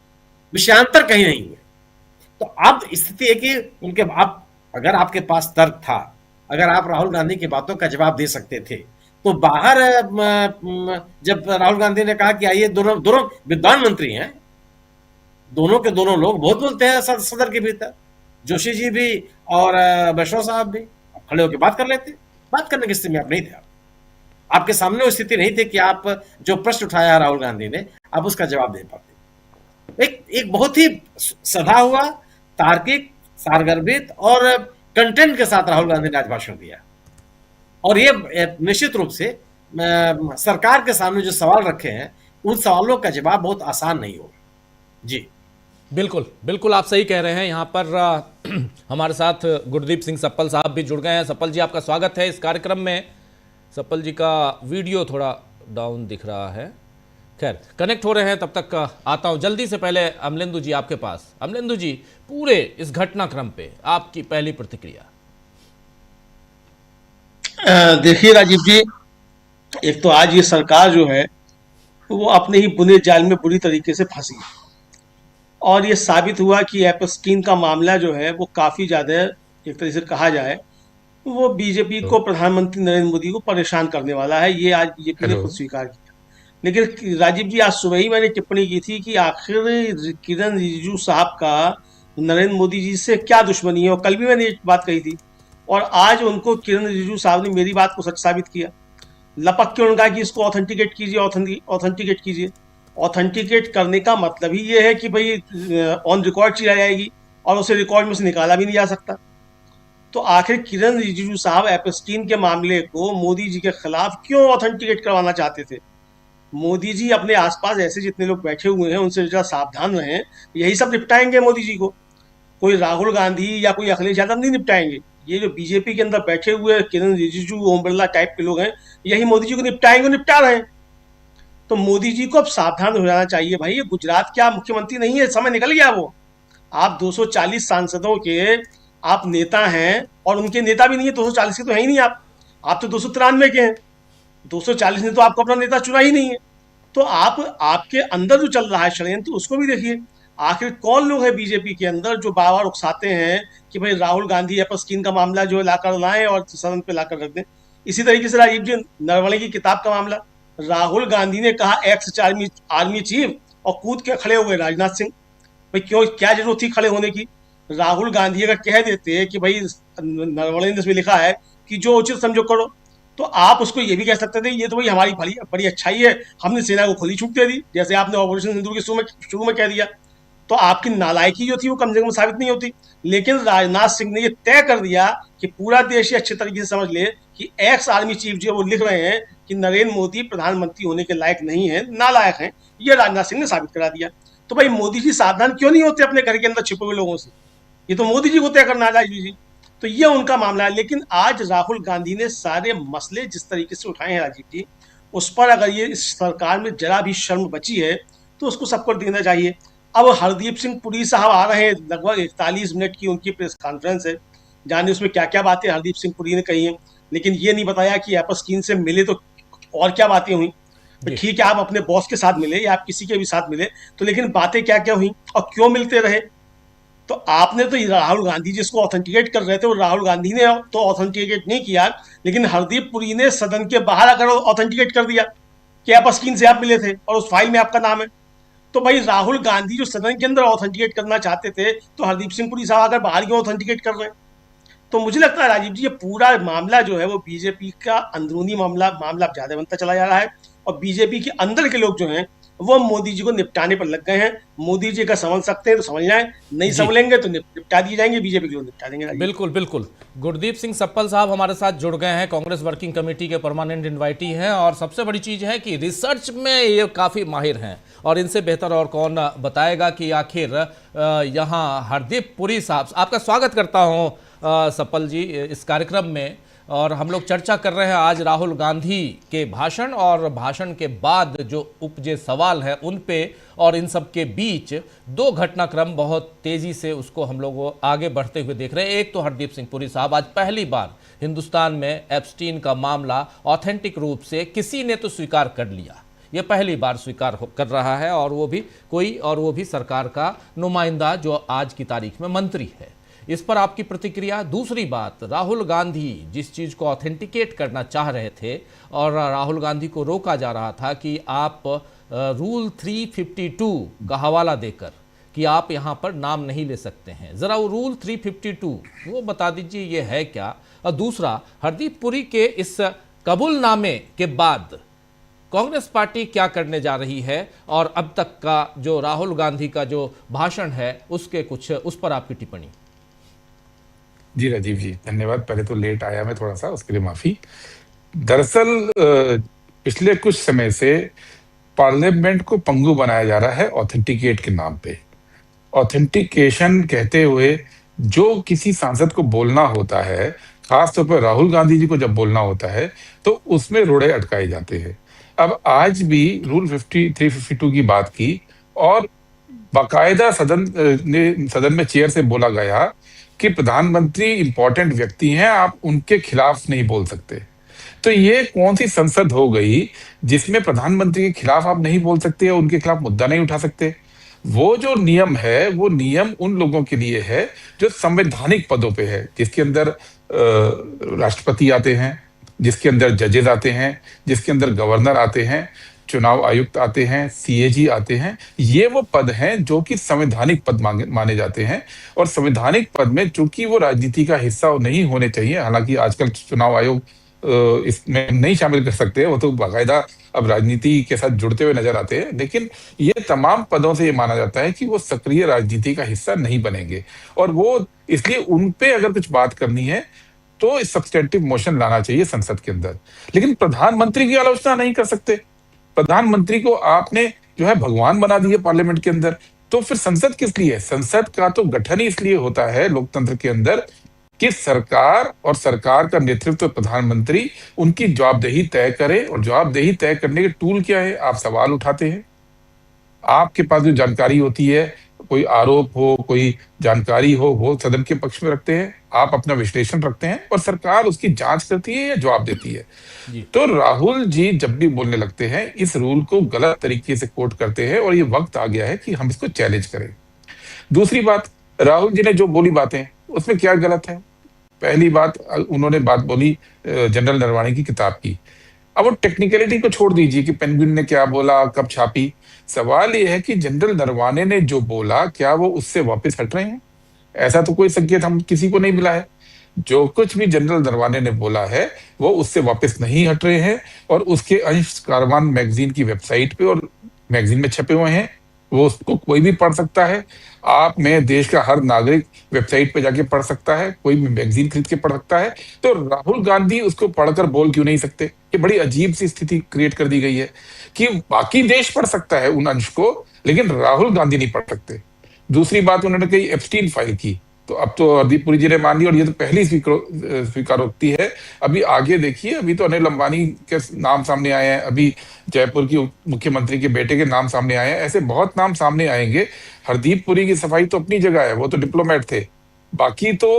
विषयांतर कहीं नहीं हुए। तो अब स्थिति है कि अगर आपके पास तर्क था, अगर आप राहुल गांधी की बातों का जवाब दे सकते थे, तो बाहर जब राहुल गांधी ने कहा कि आइए, दोनों विद्वान मंत्री हैं, दोनों के दोनों लोग बहुत बोलते हैं सदन के भीतर, जोशी जी भी और वैष्णव साहब भी, खड़े होकर बात कर लेते। बात करने की स्थिति में आप नहीं थे। आपके सामने वो स्थिति नहीं थी कि आप जो प्रश्न उठाया राहुल गांधी ने, आप उसका जवाब दे पाते। एक बहुत ही सधा हुआ, तार्किक, सारगर्भित और कंटेंट के साथ राहुल गांधी ने आज भाषण दिया। और ये निश्चित रूप से सरकार के सामने जो सवाल रखे हैं, उन सवालों का जवाब बहुत आसान नहीं होगा। जी बिल्कुल आप सही कह रहे हैं। यहाँ पर हमारे साथ गुरदीप सिंह सप्पल साहब भी जुड़ गए हैं। सप्पल जी, आपका स्वागत है इस कार्यक्रम में। सप्पल जी का वीडियो थोड़ा डाउन दिख रहा है, खैर कनेक्ट हो रहे हैं, तब तक आता हूं। जल्दी से पहले अमलेंदु जी आपके पास। अमलेंदु जी, पूरे इस घटनाक्रम पे आपकी पहली प्रतिक्रिया। देखिए राजीव जी, एक तो आज ये सरकार जो है वो अपने ही बुने जाल में बुरी तरीके से फंसी और ये साबित हुआ कि एपस्टीन का मामला जो है वो काफी ज्यादा, एक तरह से कहा जाए, वो बीजेपी को, प्रधानमंत्री नरेंद्र मोदी को परेशान करने वाला है। ये आज बीजेपी ने खुद स्वीकार किया। लेकिन राजीव जी, आज सुबह ही मैंने टिप्पणी की थी कि आखिर किरण रिजिजू साहब का नरेंद्र मोदी जी से क्या दुश्मनी है, और कल भी मैंने ये बात कही थी, और आज उनको किरण रिजिजू साहब ने मेरी बात को सच साबित किया। लपक के उन्होंने कहा कि इसको ऑथेंटिकेट कीजिए, ऑथेंटिकेट कीजिए। ऑथेंटिकेट करने का मतलब ही ये है कि भाई ऑन रिकॉर्ड चला जाएगी और उसे रिकॉर्ड में से निकाला भी नहीं जा सकता। तो आखिर किरण रिजिजू साहब एपस्टीन के मामले को मोदी जी के खिलाफ क्यों ऑथेंटिकेट करवाना चाहते थे? मोदी जी अपने आसपास ऐसे जितने लोग बैठे हुए हैं उनसे जरा सावधान रहें, यही सब निपटाएंगे मोदी जी को। कोई राहुल गांधी या कोई अखिलेश यादव नहीं निपटाएंगे। ये जो बीजेपी के अंदर बैठे हुए किरण रिजिजू, ओम बिरला टाइप के लोग हैं, यही मोदी जी को निपटाएंगे, निपटा रहे हैं। तो मोदी जी को अब सावधान हो जाना चाहिए भाई। ये गुजरात क्या मुख्यमंत्री नहीं है, समय निकल गया वो। आप 240 सांसदों के आप नेता हैं, और उनके नेता भी नहीं है, 240 के तो है ही नहीं आप तो 293 के हैं। 240 ने तो आपको अपना नेता चुना ही नहीं है। तो आपके अंदर जो चल रहा है षड्यंत्र, उसको भी देखिए। आखिर कौन लोग हैं बीजेपी के अंदर जो बार बार उकसाते हैं कि भाई राहुल गांधी एपस्कीन का मामला जो है लाकर लाएं और सदन पे लाकर रख दें। इसी तरीके से राजीव जी, नरवणे की किताब का मामला, राहुल गांधी ने कहा एक्स आर्मी चीफ, और कूद के खड़े हुए राजनाथ सिंह। भाई क्यों, क्या जरूरत थी खड़े होने की? राहुल गांधी अगर कह देते कि भाई नरवणे ने इसमें लिखा है कि जो उचित समझो करो, तो आप उसको ये भी कह सकते थे ये तो भाई हमारी बड़ी अच्छाई है, हमने सेना को खुली छूट दे दी, जैसे आपने ऑपरेशन सिंदूर के शुरू में कह दिया। तो आपकी नालायकी जो थी वो कम से कम साबित नहीं होती। लेकिन राजनाथ सिंह ने ये तय कर दिया कि पूरा देश ये अच्छे तरीके से समझ ले कि एक्स आर्मी चीफ जो वो लिख रहे हैं कि नरेंद्र मोदी प्रधानमंत्री होने के लायक नहीं है, नालायक हैं। ये राजनाथ सिंह ने साबित करा दिया। तो भाई मोदी जी सावधान क्यों नहीं होते अपने घर के अंदर छिपे हुए लोगों से? ये तो मोदी जी को तय करना है राजीव जी। तो ये उनका मामला है। लेकिन आज राहुल गांधी ने सारे मसले जिस तरीके से उठाए हैं राजीव जी, उस पर अगर ये इस सरकार में जरा भी शर्म बची है तो उसको सबको देना चाहिए। अब हरदीप सिंह पुरी साहब आ रहे हैं, लगभग 41 मिनट की उनकी प्रेस कॉन्फ्रेंस है, जाने उसमें क्या क्या बातें हरदीप सिंह पुरी ने कही हैं। लेकिन ये नहीं बताया कि एपस्कीन से मिले तो और क्या बातें हुई। ठीक है, आप अपने बॉस के साथ मिले या आप किसी के भी साथ मिले, तो लेकिन बातें क्या क्या हुई और क्यों मिलते रहे? तो आपने तो राहुल गांधी जिसको ऑथेंटिकेट कर रहे थे, वो राहुल गांधी ने तो ऑथेंटिकेट नहीं किया, लेकिन हरदीप पुरी ने सदन के बाहर आकर ऑथेंटिकेट कर दिया कि एपस्कीन से आप मिले थे और उस फाइल में आपका नाम है। तो भाई राहुल गांधी जो सदन के अंदर ऑथेंटिकेट करना चाहते थे, तो हरदीप सिंह पुरी साहब आकर बाहर क्यों ऑथेंटिकेट कर रहे हैं? तो मुझे लगता है राजीव जी, ये पूरा मामला जो है वो बीजेपी का अंदरूनी मामला ज्यादा बनता चला जा रहा है, और बीजेपी के अंदर के लोग जो हैं वो मोदी जी को निपटाने पर लग गए हैं। मोदी जी का समझ सकते हैं तो समझ जाएं, नहीं समझेंगे तो निपटा दिए जाएंगे, बीजेपी के लोग निपटा देंगे। बिल्कुल बिल्कुल। गुरदीप सिंह सप्पल साहब हमारे साथ जुड़ गए हैं, कांग्रेस वर्किंग कमेटी के परमानेंट इन्वाइटी हैं, और सबसे बड़ी चीज है कि रिसर्च में ये काफी माहिर हैं, और इनसे बेहतर और कौन बताएगा कि आखिर यहाँ हरदीप पुरी साहब, आपका स्वागत करता हूँ सप्पल जी इस कार्यक्रम में। और हम लोग चर्चा कर रहे हैं आज राहुल गांधी के भाषण और भाषण के बाद जो उपजे सवाल है उन पे, और इन सब के बीच दो घटनाक्रम बहुत तेजी से उसको हम लोग आगे बढ़ते हुए देख रहे हैं। एक तो हरदीप सिंह पुरी साहब आज पहली बार हिंदुस्तान में एप्स्टीन का मामला ऑथेंटिक रूप से किसी ने तो स्वीकार कर लिया, ये पहली बार स्वीकार कर रहा है, और वो भी सरकार का नुमाइंदा जो आज की तारीख में मंत्री है। इस पर आपकी प्रतिक्रिया। दूसरी बात, राहुल गांधी जिस चीज को ऑथेंटिकेट करना चाह रहे थे और राहुल गांधी को रोका जा रहा था कि आप रूल 352 का हवाला देकर कि आप यहां पर नाम नहीं ले सकते हैं, जरा वो रूल 352 वो बता दीजिए ये है क्या। और दूसरा, हरदीप पुरी के इस कबूलनामे के बाद कांग्रेस पार्टी क्या करने जा रही है, और अब तक का जो राहुल गांधी का जो भाषण है उसके कुछ, उस पर आपकी टिप्पणी। जी राजीव जी, धन्यवाद। पहले तो लेट आया मैं थोड़ा सा, उसके लिए माफी। दरअसल पिछले कुछ समय से पार्लियामेंट को पंगु बनाया जा रहा है ऑथेंटिकेट के नाम पे। ऑथेंटिकेशन कहते हुए जो किसी सांसद को बोलना होता है, खासतौर पर राहुल गांधी जी को जब बोलना होता है, तो उसमें रोड़े अटकाए जाते हैं। अब आज भी रूल 352 की बात की, और बाकायदा सदन में चेयर से बोला गया कि प्रधानमंत्री इंपॉर्टेंट व्यक्ति हैं, आप उनके खिलाफ नहीं बोल सकते। तो ये कौन सी संसद हो गई जिसमें प्रधानमंत्री के खिलाफ आप नहीं बोल सकते या उनके खिलाफ मुद्दा नहीं उठा सकते? वो जो नियम है वो नियम उन लोगों के लिए है जो संवैधानिक पदों पे है, जिसके अंदर राष्ट्रपति आते हैं, जिसके अंदर जजेस आते हैं, जिसके अंदर गवर्नर आते हैं, चुनाव आयुक्त आते हैं, सीएजी आते हैं। ये वो पद हैं जो कि संवैधानिक पद माने जाते हैं, और संवैधानिक पद में चूंकि वो राजनीति का हिस्सा नहीं होने चाहिए, हालांकि आजकल चुनाव आयोग इसमें नहीं शामिल कर सकते, वो तो बाकायदा अब राजनीति के साथ जुड़ते हुए नजर आते हैं, लेकिन ये तमाम पदों से ये माना जाता है कि वो सक्रिय राजनीति का हिस्सा नहीं बनेंगे, और वो इसलिए उन पे अगर कुछ बात करनी है तो सब्सटेंटिव मोशन लाना चाहिए संसद के अंदर। लेकिन प्रधानमंत्री की आलोचना नहीं कर सकते, प्रधानमंत्री को आपने जो है भगवान बना दिया पार्लियामेंट के अंदर। तो फिर संसद किस लिए है? संसद का तो गठन ही इसलिए होता है लोकतंत्र के अंदर कि सरकार और सरकार का नेतृत्व प्रधानमंत्री उनकी जवाबदेही तय करे, और जवाबदेही तय करने के टूल क्या है? आप सवाल उठाते हैं, आपके पास जो जानकारी होती है, कोई आरोप हो, कोई जानकारी हो, वो सदन के पक्ष में रखते हैं, आप अपना विश्लेषण रखते हैं और सरकार उसकी जांच करती है या जवाब देती है। तो राहुल जी जब भी बोलने लगते हैं इस रूल को गलत तरीके से कोट करते हैं, और ये वक्त आ गया है कि हम इसको चैलेंज करें। दूसरी बात, राहुल जी ने जो बोली बातें उसमें क्या गलत है? पहली बात, उन्होंने बात बोली जनरल नरवाणे की किताब की। अब वो टेक्निकलिटी को छोड़ दीजिए कि पेंगुइन ने क्या बोला, कब छापी। सवाल ये है कि जनरल नरवाणे ने जो बोला क्या वो उससे वापस हट रहे हैं? ऐसा तो कोई संकेत हम किसी को नहीं मिला है। जो कुछ भी जनरल नरवाणे ने बोला है वो उससे वापस नहीं हट रहे हैं, और उसके अंश कारवान मैगजीन की वेबसाइट पे और मैगजीन में छपे हुए हैं, वो उसको कोई भी पढ़ सकता है। आप में देश का हर नागरिक वेबसाइट पे जाके पढ़ सकता है, कोई भी मैगजीन खरीद के पढ़ सकता है। तो राहुल गांधी उसको पढ़कर बोल क्यों नहीं सकते? ये बड़ी अजीब सी स्थिति क्रिएट कर दी गई है कि बाकी देश पढ़ सकता है उन अंश को, लेकिन राहुल गांधी नहीं पढ़ सकते। दूसरी बात, उन्होंने कही एप्स्टीन फाइल की, तो अब तो हरदीप पुरी जी ने मान ली, और ये तो पहली स्वीकारोक्ति है। अभी आगे देखिए, अभी तो अनिल अंबानी के नाम सामने आए हैं, अभी जयपुर की मुख्यमंत्री के बेटे के नाम सामने आए हैं, ऐसे बहुत नाम सामने आएंगे। हरदीप पुरी की सफाई तो अपनी जगह है, वो तो डिप्लोमेट थे, बाकी तो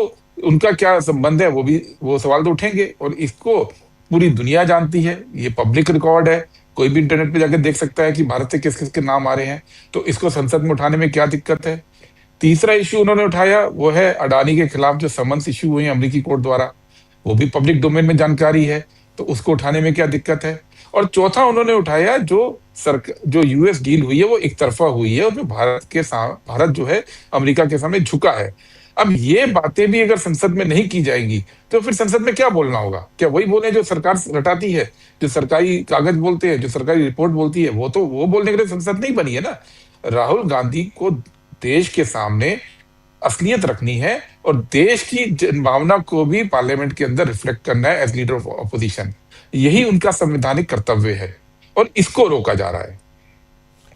उनका क्या संबंध है वो सवाल तो उठेंगे। और इसको पूरी दुनिया जानती है, ये पब्लिक रिकॉर्ड है, कोई भी इंटरनेट पे जाके देख सकता है कि भारत से किस किस के नाम आ रहे हैं। तो इसको संसद में उठाने में क्या दिक्कत है? तीसरा इश्यू उन्होंने उठाया वो है अडानी के खिलाफ जो समन्स इश्यू हुए हैं अमेरिकी कोर्ट द्वारा, वो भी पब्लिक डोमेन में जानकारी है, तो उसको उठाने में क्या दिक्कत है? और चौथा उन्होंने उठाया जो यूएस डील हुई है वो एक तरफा हुई है, और जो भारत जो है अमेरिका के सामने झुका है। अब ये बातें भी अगर संसद में नहीं की जाएंगी तो फिर संसद में क्या बोलना होगा? क्या वही बोले जो सरकार रटाती है, जो सरकारी कागज बोलते हैं, जो सरकारी रिपोर्ट बोलती है? वो बोलने के लिए संसद नहीं बनी है ना। राहुल गांधी को देश के सामने असलियत रखनी है, और देश की जनभावना को भी पार्लियामेंट के अंदर रिफ्लेक्ट करना है एज लीडर ऑफ ऑपोजिशन। यही उनका संवैधानिक कर्तव्य है, और इसको रोका जा रहा है।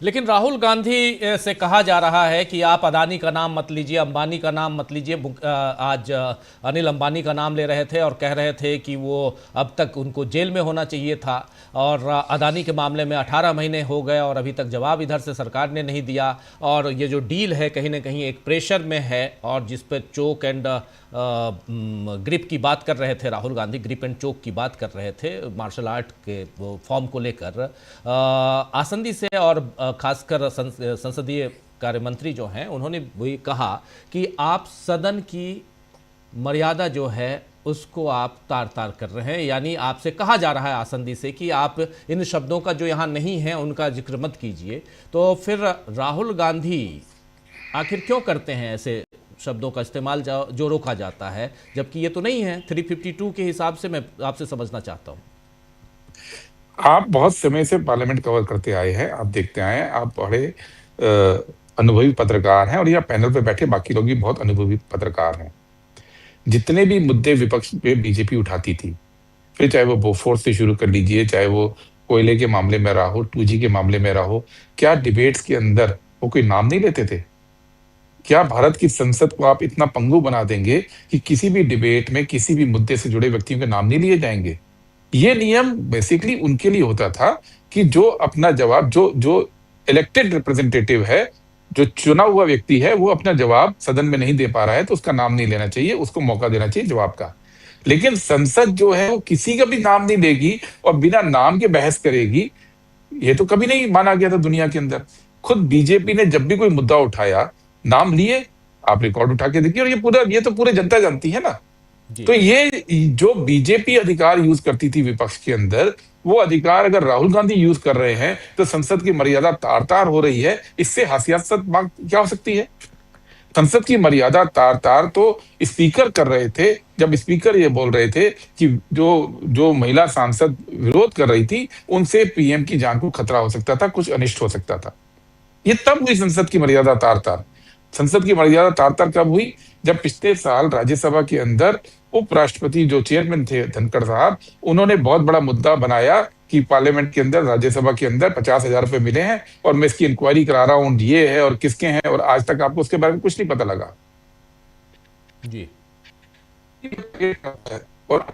लेकिन राहुल गांधी से कहा जा रहा है कि आप अदानी का नाम मत लीजिए, अंबानी का नाम मत लीजिए। आज अनिल अंबानी का नाम ले रहे थे और कह रहे थे कि वो अब तक उनको जेल में होना चाहिए था, और अदानी के मामले में 18 महीने हो गए और अभी तक जवाब इधर से सरकार ने नहीं दिया। और ये जो डील है कहीं ना कहीं एक प्रेशर में है, और जिस पर चोक एंड ग्रिप की बात कर रहे थे राहुल गांधी, ग्रिप एंड चोक की बात कर रहे थे मार्शल आर्ट के वो फॉर्म को लेकर। आसंदी से और खासकर संसदीय कार्य मंत्री जो हैं उन्होंने भी कहा कि आप सदन की मर्यादा जो है उसको आप तार तार कर रहे हैं, यानी आपसे कहा जा रहा है आसंदी से कि आप इन शब्दों का जो यहाँ नहीं है उनका जिक्र मत कीजिए। तो फिर राहुल गांधी आखिर क्यों करते हैं ऐसे शब्दों का इस्तेमाल जो रोका जाता है, जबकि ये तो नहीं है। 352 के हिसाब से मैं आपसे समझना चाहता हूँ। आप बहुत समय से पार्लियामेंट कवर करते आए हैं, आप देखते आए हैं, आप बड़े अनुभवी पत्रकार हैं, और यहाँ पैनल पे बैठे बाकी लोग भी बहुत अनुभवी पत्रकार हैं। जितने भी मुद्दे विपक्ष पे बीजेपी उठाती थी, फिर चाहे वो बोफोर्स से शुरू कर लीजिए, चाहे वो कोयले के मामले में रहा हो, 2G के मामले में रहा हो, क्या डिबेट्स के अंदर वो कोई नाम नहीं लेते थे? क्या भारत की संसद को आप इतना पंगु बना देंगे कि किसी भी डिबेट में किसी भी मुद्दे से जुड़े व्यक्तियों के नाम नहीं लिए जाएंगे? ये नियम बेसिकली उनके लिए होता था कि जो अपना जवाब, जो इलेक्टेड रिप्रेजेंटेटिव है, जो चुना हुआ व्यक्ति है, वो अपना जवाब सदन में नहीं दे पा रहा है तो उसका नाम नहीं लेना चाहिए, उसको मौका देना चाहिए जवाब का। लेकिन संसद जो है वो किसी का भी नाम नहीं लेगी और बिना नाम के बहस करेगी, ये तो कभी नहीं माना गया था दुनिया के अंदर। खुद बीजेपी ने जब भी कोई मुद्दा उठाया, नाम लिए, आप रिकॉर्ड उठा के देखिए, और ये तो पूरे जनता जानती है ना। तो ये जो बीजेपी अधिकार यूज करती थी विपक्ष के अंदर, वो अधिकार अगर राहुल गांधी यूज कर रहे हैं तो संसद की मर्यादा तार तार हो रही है। इससे हास्यास्पद बात क्या हो सकती है? संसद की मर्यादा तार तार तो स्पीकर कर रहे थे, जब स्पीकर ये बोल रहे थे कि जो महिला सांसद विरोध कर रही थी उनसे पीएम की जान को खतरा हो सकता था, कुछ अनिष्ट हो सकता था। ये तब हुई संसद की मर्यादा तार तार। संसद की मर्यादा तार तार कब हुई? जब पिछले साल राज्यसभा के अंदर उपराष्ट्रपति जो चेयरमैन थे धनखड़ साहब, उन्होंने बहुत बड़ा मुद्दा बनाया कि पार्लियामेंट के अंदर, राज्यसभा के अंदर 50,000 रुपए मिले हैं और मैं इसकी इंक्वायरी करा रहा हूं, ये है और किसके हैं, और आज तक आपको उसके बारे में कुछ नहीं पता लगा जी। और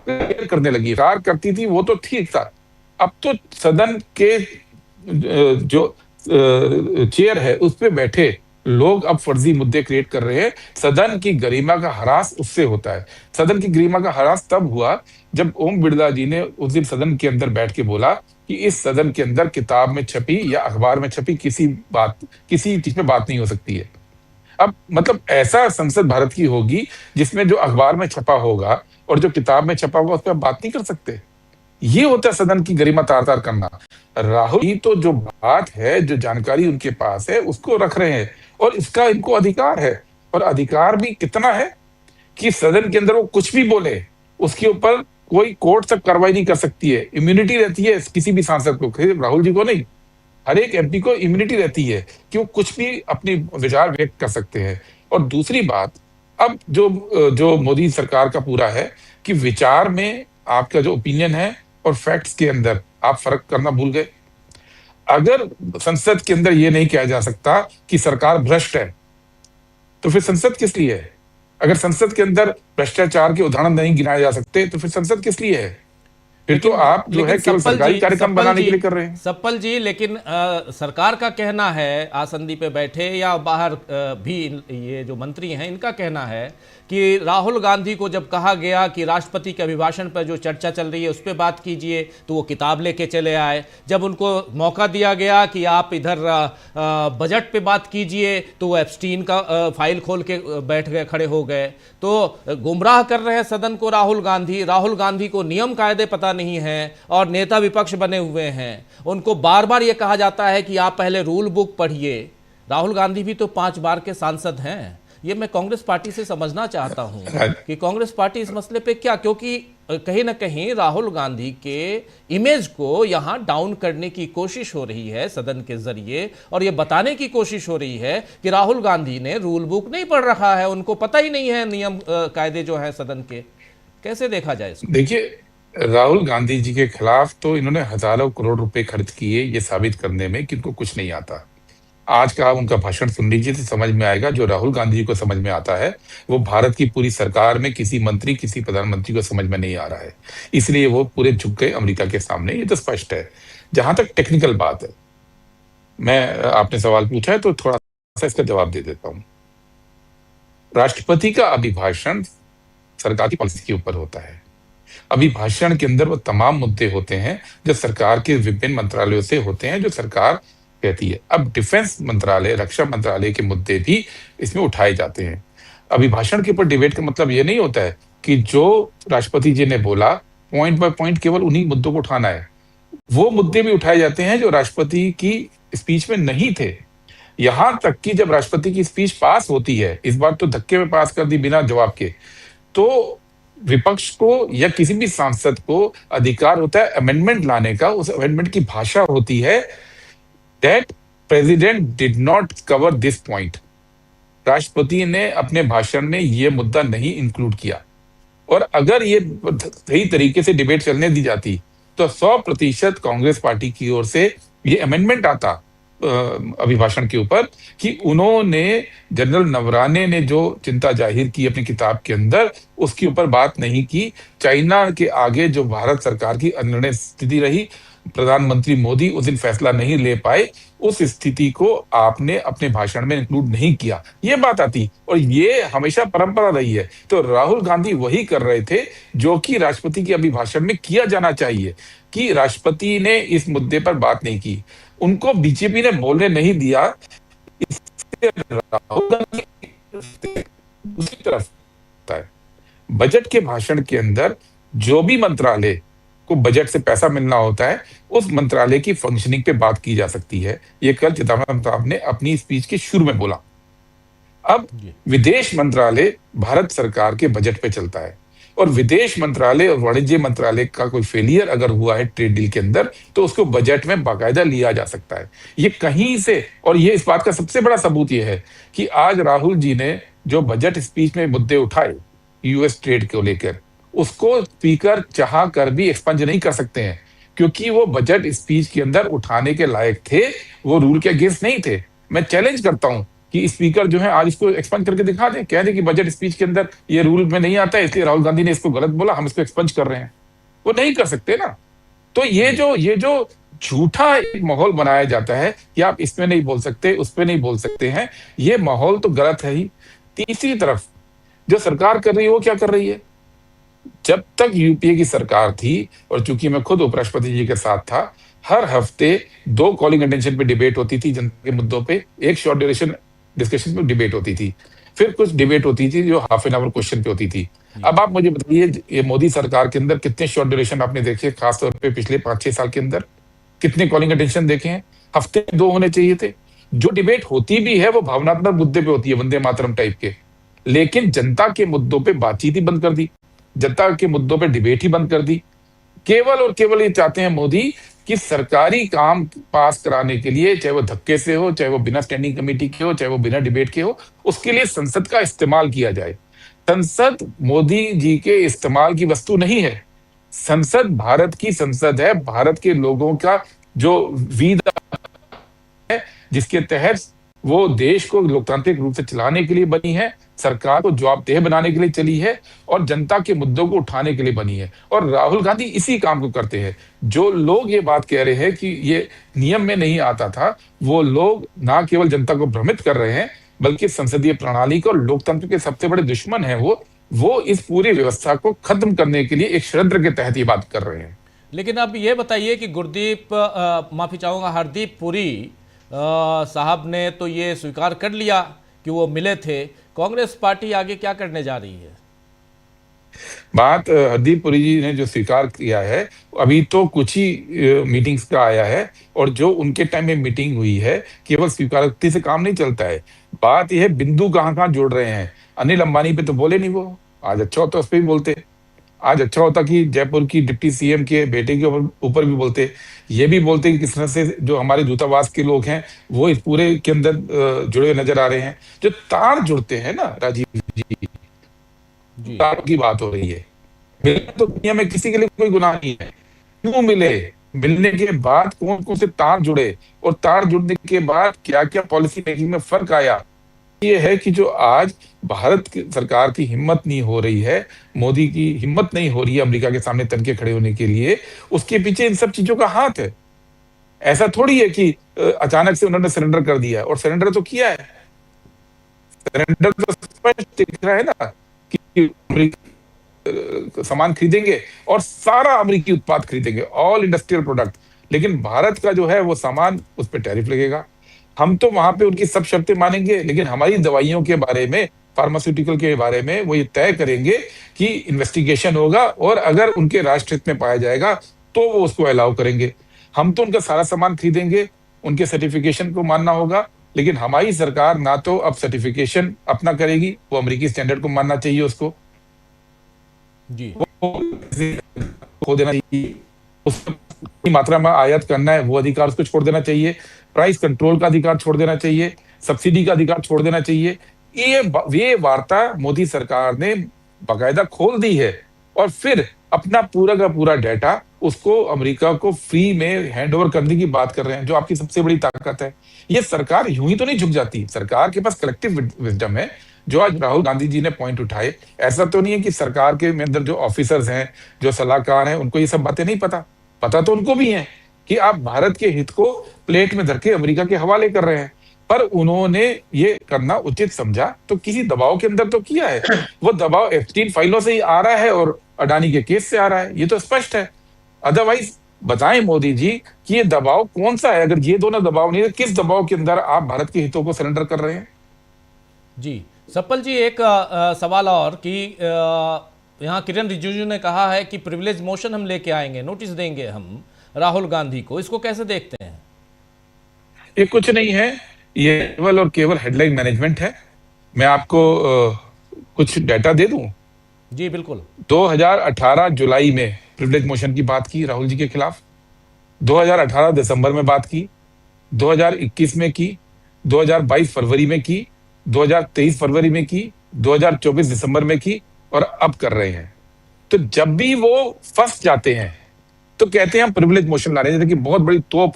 करने लगी, कार करती थी वो तो ठीक था। अब तो सदन के जो चेयर है उस पे बैठे लोग अब फर्जी मुद्दे क्रिएट कर रहे हैं। सदन की गरिमा का हरास उससे होता है। सदन की गरिमा का हरास तब हुआ जब ओम बिड़ला जी ने उस दिन सदन के अंदर बैठ के बोला कि इस सदन के अंदर किताब में छपी या अखबार में छपी किसी चीज पे बात नहीं हो सकती है। अब मतलब ऐसा संसद भारत की होगी जिसमें जो अखबार में छपा होगा और जो किताब में छपा होगा उस पर आप बात नहीं कर सकते। ये होता है सदन की गरिमा तार तार करना। राहुल जी तो जो बात है, जो जानकारी उनके पास है उसको रख रहे हैं और इसका इनको अधिकार है। और अधिकार भी कितना है कि सदन के अंदर वो कुछ भी बोले उसके ऊपर कोई कोर्ट तक कार्रवाई नहीं कर सकती है। इम्यूनिटी रहती है किसी भी सांसद को, राहुल जी को नहीं, हर एक एमपी को इम्यूनिटी रहती है कि वो कुछ भी अपनी विचार व्यक्त कर सकते हैं। और दूसरी बात, अब जो मोदी सरकार का पूरा है कि विचार में आपका जो ओपिनियन है और फैक्ट्स के अंदर आप फर्क करना भूल गए। अगर संसद के अंदर ये नहीं कहा जा सकता कि सरकार भ्रष्ट है तो फिर संसद किस लिए है? अगर संसद के अंदर भ्रष्टाचार के उदाहरण नहीं गिनाए जा सकते तो फिर संसद किस लिए है? फिर तो आप जो है केवल सरकारी कार्यक्रम बनाने के लिए कर रहे हैं। सप्पल जी, लेकिन सरकार का कहना है, आसंदी पे बैठे या बाहर भी ये जो मंत्री हैं इनका कहना है कि राहुल गांधी को जब कहा गया कि राष्ट्रपति के अभिभाषण पर जो चर्चा चल रही है उस पर बात कीजिए तो वो किताब लेके चले आए। जब उनको मौका दिया गया कि आप इधर बजट पे बात कीजिए तो वो एप्स्टीन का फाइल खोल के बैठ गए, खड़े हो गए। तो गुमराह कर रहे हैं सदन को राहुल गांधी को नियम कायदे पता नहीं है और नेता विपक्ष बने हुए हैं। उनको बार बार ये कहा जाता है कि आप पहले रूल बुक पढ़िए। राहुल गांधी भी तो 5 बार के सांसद हैं। ये मैं कांग्रेस पार्टी से समझना चाहता हूं कि कांग्रेस पार्टी इस मसले पे क्या, क्योंकि कहीं ना कहीं राहुल गांधी के इमेज को यहां डाउन करने की कोशिश हो रही है सदन के जरिए, और ये बताने की कोशिश हो रही है कि राहुल गांधी ने रूल बुक नहीं पढ़ रखा है, उनको पता ही नहीं है नियम कायदे जो है सदन के। कैसे देखा जाए इसको? देखिए, राहुल गांधी जी के खिलाफ तो इन्होंने हजारों करोड़ रुपए खर्च किए ये साबित करने में कि इनको कुछ नहीं आता। आज का आप उनका भाषण सुन लीजिए तो समझ में आएगा। जो राहुल गांधी जी को समझ में आता है वो भारत की पूरी सरकार में किसी मंत्री, किसी प्रधानमंत्री को समझ में नहीं आ रहा है, इसलिए वो पूरे झुक गए अमेरिका के सामने। ये तो स्पष्ट है। जहां तक टेक्निकल बात है, मैं आपने सवाल पूछा है तो थोड़ा सा इसका जवाब दे देता हूं। राष्ट्रपति का अभिभाषण सरकार की पॉलिसी के ऊपर होता है। अभिभाषण के अंदर वो तमाम मुद्दे होते हैं जो सरकार के विभिन्न मंत्रालयों से होते हैं, जो सरकार कहती है। अब डिफेंस मंत्रालय, रक्षा मंत्रालय के मुद्दे भी इसमें उठाए जाते हैं। अभिभाषण के ऊपर डिबेट का मतलब ये नहीं होता है कि जो राष्ट्रपति जी ने बोला पॉइंट बाय पॉइंट केवल उन्हीं मुद्दों को उठाना है। वो मुद्दे भी उठाए जाते हैं जो राष्ट्रपति की स्पीच में नहीं थे। यहां तक कि जब राष्ट्रपति की स्पीच पास होती है, इस बार तो धक्के में पास कर दी बिना जवाब के, तो विपक्ष को या किसी भी सांसद को अधिकार होता है अमेंडमेंट लाने का। उस अमेंडमेंट की भाषा होती है that president did not cover this point। राष्ट्रपति ने अपने भाषण में ये मुद्दा नहीं इंक्लूड किया, और अगर ये सही तरीके से डिबेट चलने दी जाती तो 100% कांग्रेस पार्टी की ओर से ये अमेंडमेंट आता अभिभाषण के ऊपर कि उन्होंने, जनरल नवराने ने जो चिंता जाहिर की अपनी किताब के अंदर, उसके ऊपर बात नहीं की। चाइना के आगे जो भारत सरकार की अनिर्णय स्थिति रही, प्रधानमंत्री मोदी उस दिन फैसला नहीं ले पाए, उस स्थिति को आपने अपने भाषण में इंक्लूड नहीं किया, ये बात आती। और ये हमेशा परंपरा रही है। तो राहुल गांधी वही कर रहे थे जो कि राष्ट्रपति के अभिभाषण में किया जाना चाहिए, कि राष्ट्रपति ने इस मुद्दे पर बात नहीं की, उनको बीजेपी ने बोलने नहीं दिया। इससे राहुल गांधी दूसरी तरफ बजट के भाषण के अंदर जो भी मंत्रालय को बजट से पैसा मिलना होता है, उस मंत्रालय की फंक्शनिंग पे बात की जा सकती है। ये कल चिदम्बरम साहब ने अपनी स्पीच के शुरू में बोला। अब विदेश मंत्रालय भारत सरकार के बजट पे चलता है, और विदेश मंत्रालय और वाणिज्य मंत्रालय का कोई फेलियर अगर हुआ है ट्रेड डील के अंदर तो उसको बजट में बाकायदा लिया जा सकता है। ये कहीं से, और ये इस बात का सबसे बड़ा सबूत ये है कि आज राहुल जी ने जो बजट स्पीच में मुद्दे उठाए यूएस ट्रेड को लेकर, उसको स्पीकर चाह कर भी एक्सपंज नहीं कर सकते हैं, क्योंकि वो बजट स्पीच के अंदर उठाने के लायक थे, वो रूल के अगेंस्ट नहीं थे। मैं चैलेंज करता हूं कि स्पीकर जो है आज इसको एक्सपंज करके दिखा दें, कह दें कि बजट स्पीच के अंदर ये रूल में नहीं आता है, इसलिए राहुल गांधी ने इसको गलत बोला, हम इसको एक्सपंज कर रहे हैं। वो नहीं कर सकते ना। तो ये जो झूठा एक माहौल बनाया जाता है कि आप इसमें नहीं बोल सकते, उस पे नहीं बोल सकते हैं, ये माहौल तो गलत है ही। तीसरी तरफ जो सरकार कर रही है वो क्या कर रही है? जब तक यूपीए की सरकार थी, और चूंकि मैं खुद उपराष्ट्रपति जी के साथ था, हर हफ्ते 2 कॉलिंग अटेंशन पे डिबेट होती थी जनता के मुद्दों पे, एक शॉर्ट ड्यूरेशन डिस्कशन पे डिबेट होती थी, फिर कुछ डिबेट होती थी जो हाफ एन आवर क्वेश्चन पे होती थी। अब आप मुझे बताइए, ये मोदी सरकार के अंदर कितने शॉर्ट ड्यूरेशन आपने देखे, खासतौर पे पिछले 5-6 साल के अंदर कितने कॉलिंग अटेंशन देखे हैं? हफ्ते में 2 होने चाहिए थे। जो डिबेट होती भी है वो भावनात्मक मुद्दे पे होती है, वंदे मातरम टाइप के, लेकिन जनता के मुद्दों पे बातचीत ही बंद कर दी, जनता के मुद्दों पे डिबेट ही बंद कर दी। केवल और केवल ये चाहते हैं मोदी कि सरकारी काम पास कराने के लिए, चाहे वो धक्के से हो, चाहे वो बिना स्टैंडिंग कमेटी के हो, चाहे वो बिना डिबेट के हो, उसके लिए संसद का इस्तेमाल किया जाए। संसद मोदी जी के इस्तेमाल की वस्तु नहीं है। संसद भारत की संसद है, भारत के लोगों का जो वीद है, जिसके तहत वो देश को लोकतांत्रिक रूप से चलाने के लिए बनी है, सरकार को जवाबदेह बनाने के लिए चली है, और जनता के मुद्दों को उठाने के लिए बनी है। और राहुल गांधी इसी काम को करते हैं। जो लोग ये बात कह रहे हैं कि ये नियम में नहीं आता था, वो लोग ना केवल जनता को भ्रमित कर रहे हैं, बल्कि संसदीय प्रणाली को, लोकतंत्र के सबसे बड़े दुश्मन है वो इस पूरी व्यवस्था को खत्म करने के लिए एक षड्यंत्र के तहत ये बात कर रहे हैं। लेकिन अब ये बताइए कि माफी चाहूंगा, हरदीप पुरी साहब ने तो ये स्वीकार कर लिया कि वो मिले थे। कांग्रेस पार्टी आगे क्या करने जा रही है? बात हरदीप पुरी जी ने जो स्वीकार किया है, अभी तो कुछ ही मीटिंग्स का आया है, और जो उनके टाइम में मीटिंग हुई है, केवल स्वीकारोक्ति से काम नहीं चलता है। बात यह है बिंदु कहाँ जोड़ रहे हैं। अनिल अंबानी पे तो बोले नहीं वो, आज अच्छा होता उस पर भी बोलते। आज अच्छा होता कि जयपुर की डिप्टी सीएम के बेटे के ऊपर भी बोलते। ये भी बोलते कि किस तरह से जो हमारे दूतावास के लोग हैं वो इस पूरे के अंदर जुड़े हुए नजर आ रहे हैं। जो तार जुड़ते हैं ना राजीव जी, तारों की बात हो रही है। मिलना तो दुनिया में किसी के लिए कोई गुनाह नहीं है। क्यों मिले, मिलने के बाद कौन कौन से तार जुड़े, और तार जुड़ने के बाद क्या क्या पॉलिसी मेकिंग में फर्क आया, ये है कि जो आज भारत की सरकार की हिम्मत नहीं हो रही है, मोदी की हिम्मत नहीं हो रही है अमेरिका के सामने तनके खड़े होने के लिए, उसके पीछे इन सब चीजों का हाथ है। ऐसा थोड़ी है कि अचानक से उन्होंने सरेंडर कर दिया, और सरेंडर तो किया है। सरेंडर तो स्पष्ट दिख रहा है ना कि अमेरिका सामान खरीदेंगे और सारा अमेरिकी उत्पाद खरीदेंगे, ऑल इंडस्ट्रियल प्रोडक्ट, लेकिन भारत का जो है वो सामान, उस पर टैरिफ लगेगा। हम तो वहां पे उनकी सब शर्तें मानेंगे, लेकिन हमारी दवाइयों के बारे में, फार्मास्यूटिकल के बारे में वो ये तय करेंगे कि इन्वेस्टिगेशन होगा, और अगर उनके राष्ट्र हित में पाया जाएगा तो वो उसको अलाउ करेंगे। हम तो उनका सारा सामान खरीदेंगे, उनके सर्टिफिकेशन को मानना होगा, लेकिन हमारी सरकार ना तो अब सर्टिफिकेशन अपना करेगी, वो अमेरिकी स्टैंडर्ड को मानना चाहिए उसको जी, खो देना चाहिए, उसकी मात्रा में आयात करना है वो अधिकार उसको छोड़ देना चाहिए, प्राइस कंट्रोल का अधिकार छोड़ देना चाहिए, सब्सिडी का अधिकार छोड़ देना चाहिए। ये वार्ता मोदी सरकार ने बाकायदा खोल दी है, और फिर अपना पूरा का पूरा डाटा उसको अमेरिका को फ्री में हैंड ओवर करने की बात कर रहे हैं, जो आपकी सबसे बड़ी ताकत है। ये सरकार यूं ही तो नहीं झुक जाती, सरकार के पास कलेक्टिव विजडम है। जो आज राहुल गांधी जी ने पॉइंट उठाए, ऐसा तो नहीं है कि सरकार के अंदर जो ऑफिसर्स हैं, जो सलाहकार हैं, उनको ये सब बातें नहीं पता तो उनको भी है कि आप भारत के हित को प्लेट में धर के अमेरिका के हवाले कर रहे हैं, पर उन्होंने ये करना उचित समझा तो किसी दबाव के अंदर तो किया है। वो दबाव एप्स्टीन फाइलों से ही आ रहा है और अडानी के केस से आ रहा है, ये तो स्पष्ट है। अदरवाइज बताएं मोदी जी कि ये दबाव कौन सा है? अगर ये दोनों दबाव नहीं है, किस दबाव के अंदर आप भारत के हितों को सरेंडर कर रहे हैं? जी सप्पल जी, एक सवाल और कि यहाँ किरण रिजिजू ने कहा है कि प्रिविलेज मोशन हम लेके आएंगे, नोटिस देंगे हम राहुल गांधी को, इसको कैसे देखते हैं? ये कुछ नहीं है, ये केवल और केवल हेडलाइन मैनेजमेंट है। मैं आपको कुछ डाटा दे दूं। जी बिल्कुल। 2018 जुलाई में प्रिविलेज मोशन की बात की राहुल जी के खिलाफ, 2018 दिसंबर में बात की, 2021 में की, 2022 फरवरी में की, 2023 फरवरी में की, 2024 दिसंबर में की, और अब कर रहे हैं। तो जब भी वो फंस जाते हैं तो कहते हैं हम प्रिविलेज मोशन ला रहे हैं, जैसे कि बहुत बड़ी तोप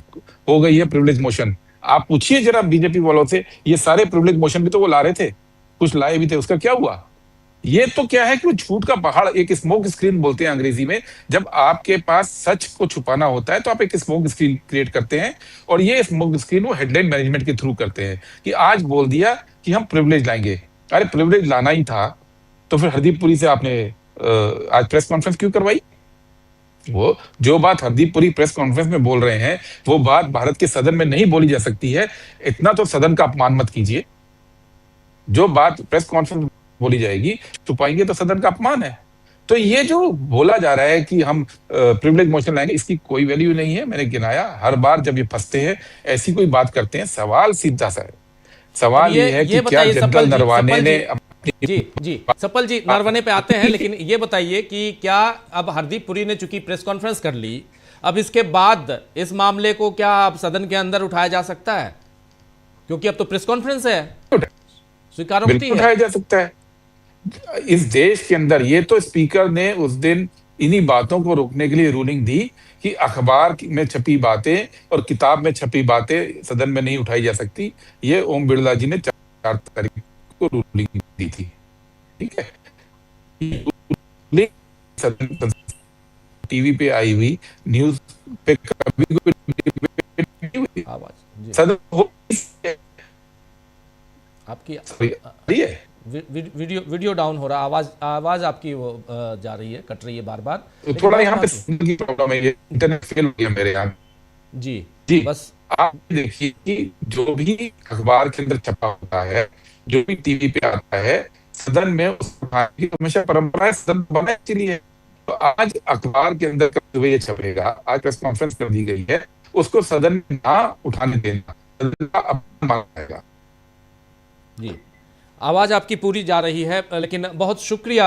हो गई है प्रिविलेज मोशन। आप पूछिए जरा बीजेपी वालों से, ये सारे प्रिविलेज मोशन भी तो वो ला रहे थे, कुछ लाए भी थे, उसका क्या हुआ? ये तो क्या है कि वो झूठ का पहाड़, एक स्मोक स्क्रीन बोलते हैं अंग्रेजी में। जब आपके पास सच को छुपाना होता है तो आप एक स्मोक स्क्रीन क्रिएट करते हैं, और ये स्मोक स्क्रीन वो हेडलाइन मैनेजमेंट के थ्रू करते हैं कि आज बोल दिया कि हम प्रिविलेज लाएंगे। अरे प्रिविलेज लाना ही था तो फिर हरदीप पुरी से आपने आज प्रेस कॉन्फ्रेंस क्यों करवाई? वो जो बात हरदीप पुरी प्रेस कॉन्फ्रेंस में बोल रहे हैं वो बात भारत के सदन में नहीं बोली जा सकती है। इतना तो सदन का अपमान मत कीजिए। जो बात प्रेस कॉन्फ्रेंस में बोली जाएगी छुपाएंगे तो सदन का अपमान है। तो ये जो बोला जा रहा है कि हम प्रिविलेज मोशन लाएंगे, इसकी कोई वैल्यू नहीं है। मैंने गिनाया, हर बार जब ये फंसते हैं ऐसी कोई बात करते हैं। सवाल सीधा सा है, सवाल ये है कि क्या जनरल नरवाने ने जी सपल जी नरवने पे आते हैं, लेकिन ये बताइए कि क्या अब हरदीप पुरी ने चूंकि प्रेस कॉन्फ्रेंस कर ली, अब इसके बाद इस मामले को क्या अब सदन के अंदर उठाया जा सकता है? क्योंकि अब तो प्रेस कॉन्फ्रेंस है, स्वीकारोक्ति है। उठाया जा सकता है इस देश के अंदर। ये तो स्पीकर ने उस दिन इन्हीं बातों को रोकने के लिए रूलिंग दी कि अखबार में छपी बातें और किताब में छपी बातें सदन में नहीं उठाई जा सकती। ये ओम बिरला जी ने 4 तारीख को रूलिंग दी थी, ठीक है। टीवी पे आई हुई न्यूज पे कभी कोई सदन आपकी वीडियो डाउन हो रहा, आवाज आपकी वो जा रही है, कट रही है बार बार। थोड़ा यहाँ पे प्रॉब्लम है, इंटरनेट फेल हो गया मेरे यहाँ। जी बस आप देखिए कि जो भी अखबार के अंदर छपा होता है, जो भी टीवी पे आता है, सदन में उसकी हमेशा परंपरा है, सदन बना एक्चुअली है। तो आज अखबार के अंदर कब ये छपेगा, आज प्रेस कॉन्फ्रेंस कर दी गई है, उसको सदन में ना उठाने देना, सदन का अपमान माना जाएगा। जी आवाज आपकी पूरी जा रही है, लेकिन बहुत शुक्रिया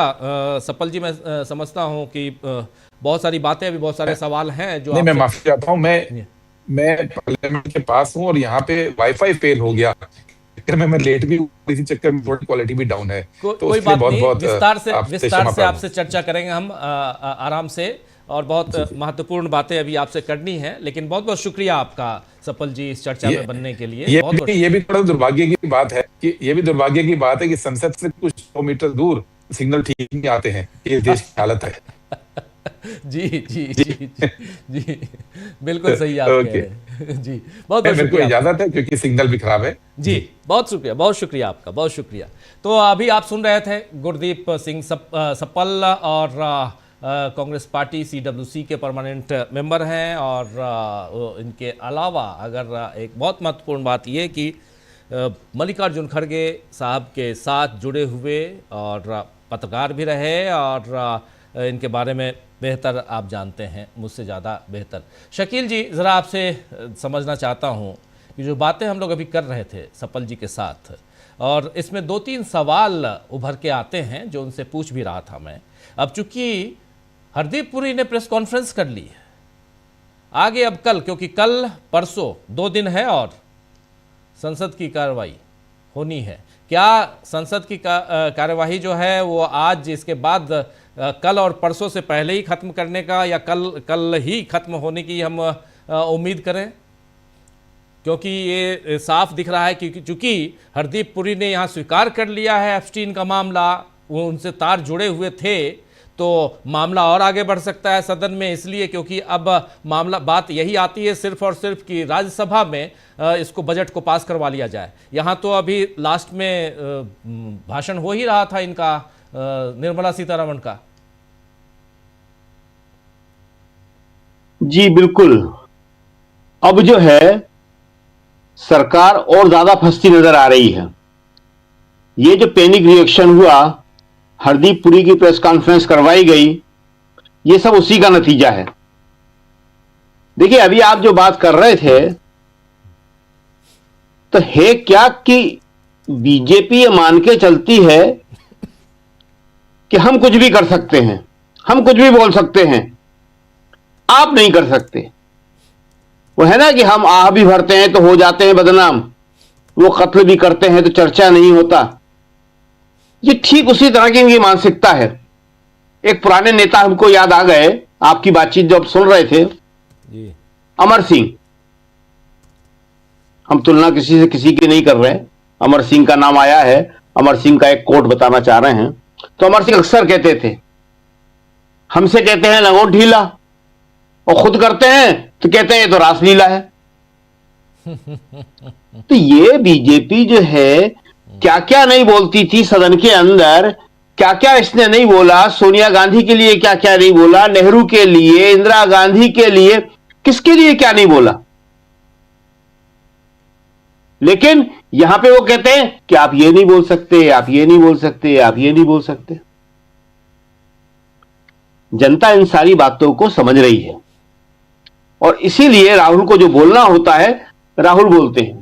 सपल जी। मैं समझता हूं कि बहुत सारी बातें, अभी बहुत सारे सवाल हैं जो नहीं, मैं माफी चाहता हूं, मैं पार्लियामेंट के पास हूं और यहाँ पे वाईफाई फेल हो गया, मैं लेट भी हूं, इसी चक्कर में थोड़ी क्वालिटी भी डाउन है। तो कोई बात नहीं, विस्तार से आपसे चर्चा करेंगे हम आराम से, और बहुत महत्वपूर्ण बातें अभी आपसे करनी है। लेकिन बहुत बहुत शुक्रिया आपका सपल जी इस चर्चा में बनने के लिए। ये भी थोड़ा दुर्भाग्य की बात है कि संसद से कुछ 100 मीटर दूर सिग्नल ठीक नहीं आते हैं। ये देश की हालत है। जी बिल्कुल सही आप कह रहे हैं। जी बहुत मेरे को इजाजत है क्योंकि सिग्नल भी खराब है। जी बहुत शुक्रिया आपका, बहुत शुक्रिया। तो अभी आप सुन रहे थे गुरदीप सिंह सप्पल, और कांग्रेस पार्टी CWC के परमानेंट मेंबर हैं। और इनके अलावा अगर एक बहुत महत्वपूर्ण बात यह कि मल्लिकार्जुन खड़गे साहब के साथ जुड़े हुए और पत्रकार भी रहे, और इनके बारे में बेहतर आप जानते हैं, मुझसे ज़्यादा बेहतर। शकील जी, ज़रा आपसे समझना चाहता हूँ कि जो बातें हम लोग अभी कर रहे थे सपल जी के साथ, और इसमें 2-3 सवाल उभर के आते हैं जो उनसे पूछ भी रहा था मैं। अब चूंकि हरदीप पुरी ने प्रेस कॉन्फ्रेंस कर ली, आगे अब कल, क्योंकि कल परसों 2 दिन है और संसद की कार्रवाई होनी है। क्या संसद की कार्यवाही जो है वो आज, इसके बाद कल और परसों से पहले ही खत्म करने का, या कल ही खत्म होने की हम उम्मीद करें? क्योंकि ये साफ दिख रहा है कि चूंकि हरदीप पुरी ने यहाँ स्वीकार कर लिया है एप्स्टीन का मामला, वो उनसे तार जुड़े हुए थे, तो मामला और आगे बढ़ सकता है सदन में। इसलिए क्योंकि अब बात यही आती है सिर्फ और सिर्फ कि राज्यसभा में इसको बजट को पास करवा लिया जाए। यहाँ तो अभी लास्ट में भाषण हो ही रहा था इनका, निर्मला सीतारमण का। जी बिल्कुल, अब जो है सरकार और ज्यादा फंसती नजर आ रही है। ये जो पैनिक रिएक्शन हुआ, हरदीप पुरी की प्रेस कॉन्फ्रेंस करवाई गई, ये सब उसी का नतीजा है। देखिए, अभी आप जो बात कर रहे थे, तो है क्या कि बीजेपी ये मान के चलती है कि हम कुछ भी कर सकते हैं, हम कुछ भी बोल सकते हैं, आप नहीं कर सकते। वो है ना कि हम आह भी भरते हैं तो हो जाते हैं बदनाम, वो कत्ल भी करते हैं तो चर्चा नहीं होता। ये ठीक उसी तरह की इनकी मानसिकता है। एक पुराने नेता हमको याद आ गए, आपकी बातचीत जब सुन रहे थे, जी। अमर सिंह। हम तुलना किसी से किसी की नहीं कर रहे, अमर सिंह का नाम आया है, अमर सिंह का एक कोट बताना चाह रहे हैं। तो अमर सिंह अक्सर कहते थे, हमसे कहते हैं लंगोट ढीला, और खुद करते हैं तो कहते हैं ये तो रासलीला है। तो ये बीजेपी जो है क्या क्या नहीं बोलती थी सदन के अंदर, क्या क्या इसने नहीं बोला, सोनिया गांधी के लिए क्या क्या नहीं बोला, नेहरू के लिए, इंदिरा गांधी के लिए, किसके लिए क्या नहीं बोला। लेकिन यहां पे वो कहते हैं कि आप ये नहीं बोल सकते, आप ये नहीं बोल सकते, आप ये नहीं बोल सकते। जनता इन सारी बातों को समझ रही है, और इसीलिए राहुल को जो बोलना होता है राहुल बोलते हैं।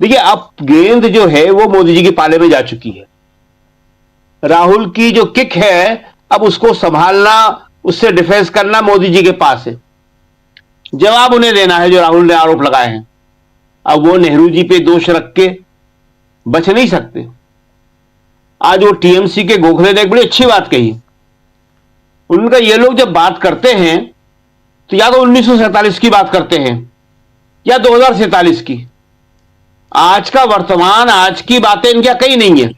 देखिए, अब गेंद जो है वो मोदी जी के पाले में जा चुकी है। राहुल की जो किक है, अब उसको संभालना, उससे डिफेंस करना मोदी जी के पास है। जवाब उन्हें देना है जो राहुल ने आरोप लगाए हैं। अब वो नेहरू जी पे दोष रख के बच नहीं सकते। आज वो टीएमसी के गोखले ने एक बड़ी अच्छी बात कही। उनका ये लोग जब बात करते हैं तो या तो 1947 की बात करते हैं या 2047 की। आज का वर्तमान, आज की बातें इनके कहीं नहीं है।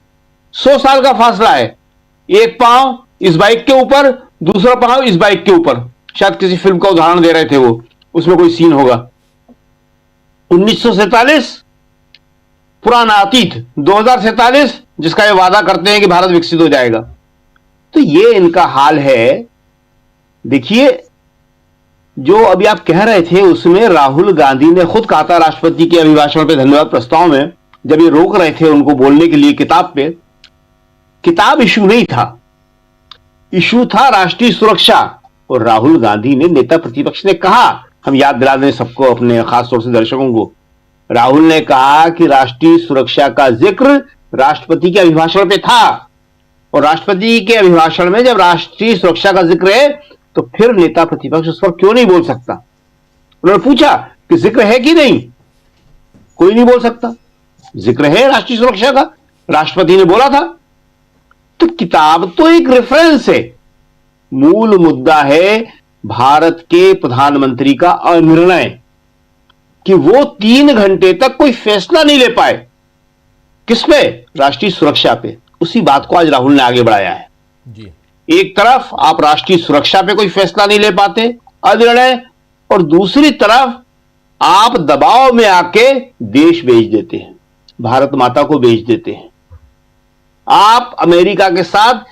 100 साल का फासला है, एक पांव इस बाइक के ऊपर, दूसरा पांव इस बाइक के ऊपर। शायद किसी फिल्म का उदाहरण दे रहे थे वो, उसमें कोई सीन होगा। 1947 पुराना अतीत, 2047 जिसका ये वादा करते हैं कि भारत विकसित हो जाएगा। तो ये इनका हाल है। देखिए, जो अभी आप कह रहे थे उसमें राहुल गांधी ने खुद कहा था राष्ट्रपति के अभिभाषण पे धन्यवाद प्रस्ताव में, जब ये रोक रहे थे उनको बोलने के लिए किताब पे, किताब इशू नहीं था, इशू था राष्ट्रीय सुरक्षा। और राहुल गांधी ने, नेता प्रतिपक्ष ने कहा, हम याद दिला दें सबको, अपने खासतौर से दर्शकों को, राहुल ने कहा कि राष्ट्रीय सुरक्षा का जिक्र राष्ट्रपति के अभिभाषण पे था, और राष्ट्रपति के अभिभाषण में जब राष्ट्रीय सुरक्षा का जिक्र है तो फिर नेता प्रतिपक्ष उस पर क्यों नहीं बोल सकता। उन्होंने पूछा कि जिक्र है कि नहीं, कोई नहीं बोल सकता, जिक्र है राष्ट्रीय सुरक्षा का, राष्ट्रपति ने बोला था। तो किताब तो एक रेफरेंस है, मूल मुद्दा है भारत के प्रधानमंत्री का अनिर्णय, कि वो 3 घंटे तक कोई फैसला नहीं ले पाए। किस पे? राष्ट्रीय सुरक्षा पे। उसी बात को आज राहुल ने आगे बढ़ाया है जी। एक तरफ आप राष्ट्रीय सुरक्षा पे कोई फैसला नहीं ले पाते, अनिर्णय, और दूसरी तरफ आप दबाव में आके देश बेच देते हैं, भारत माता को बेच देते हैं। आप अमेरिका के साथ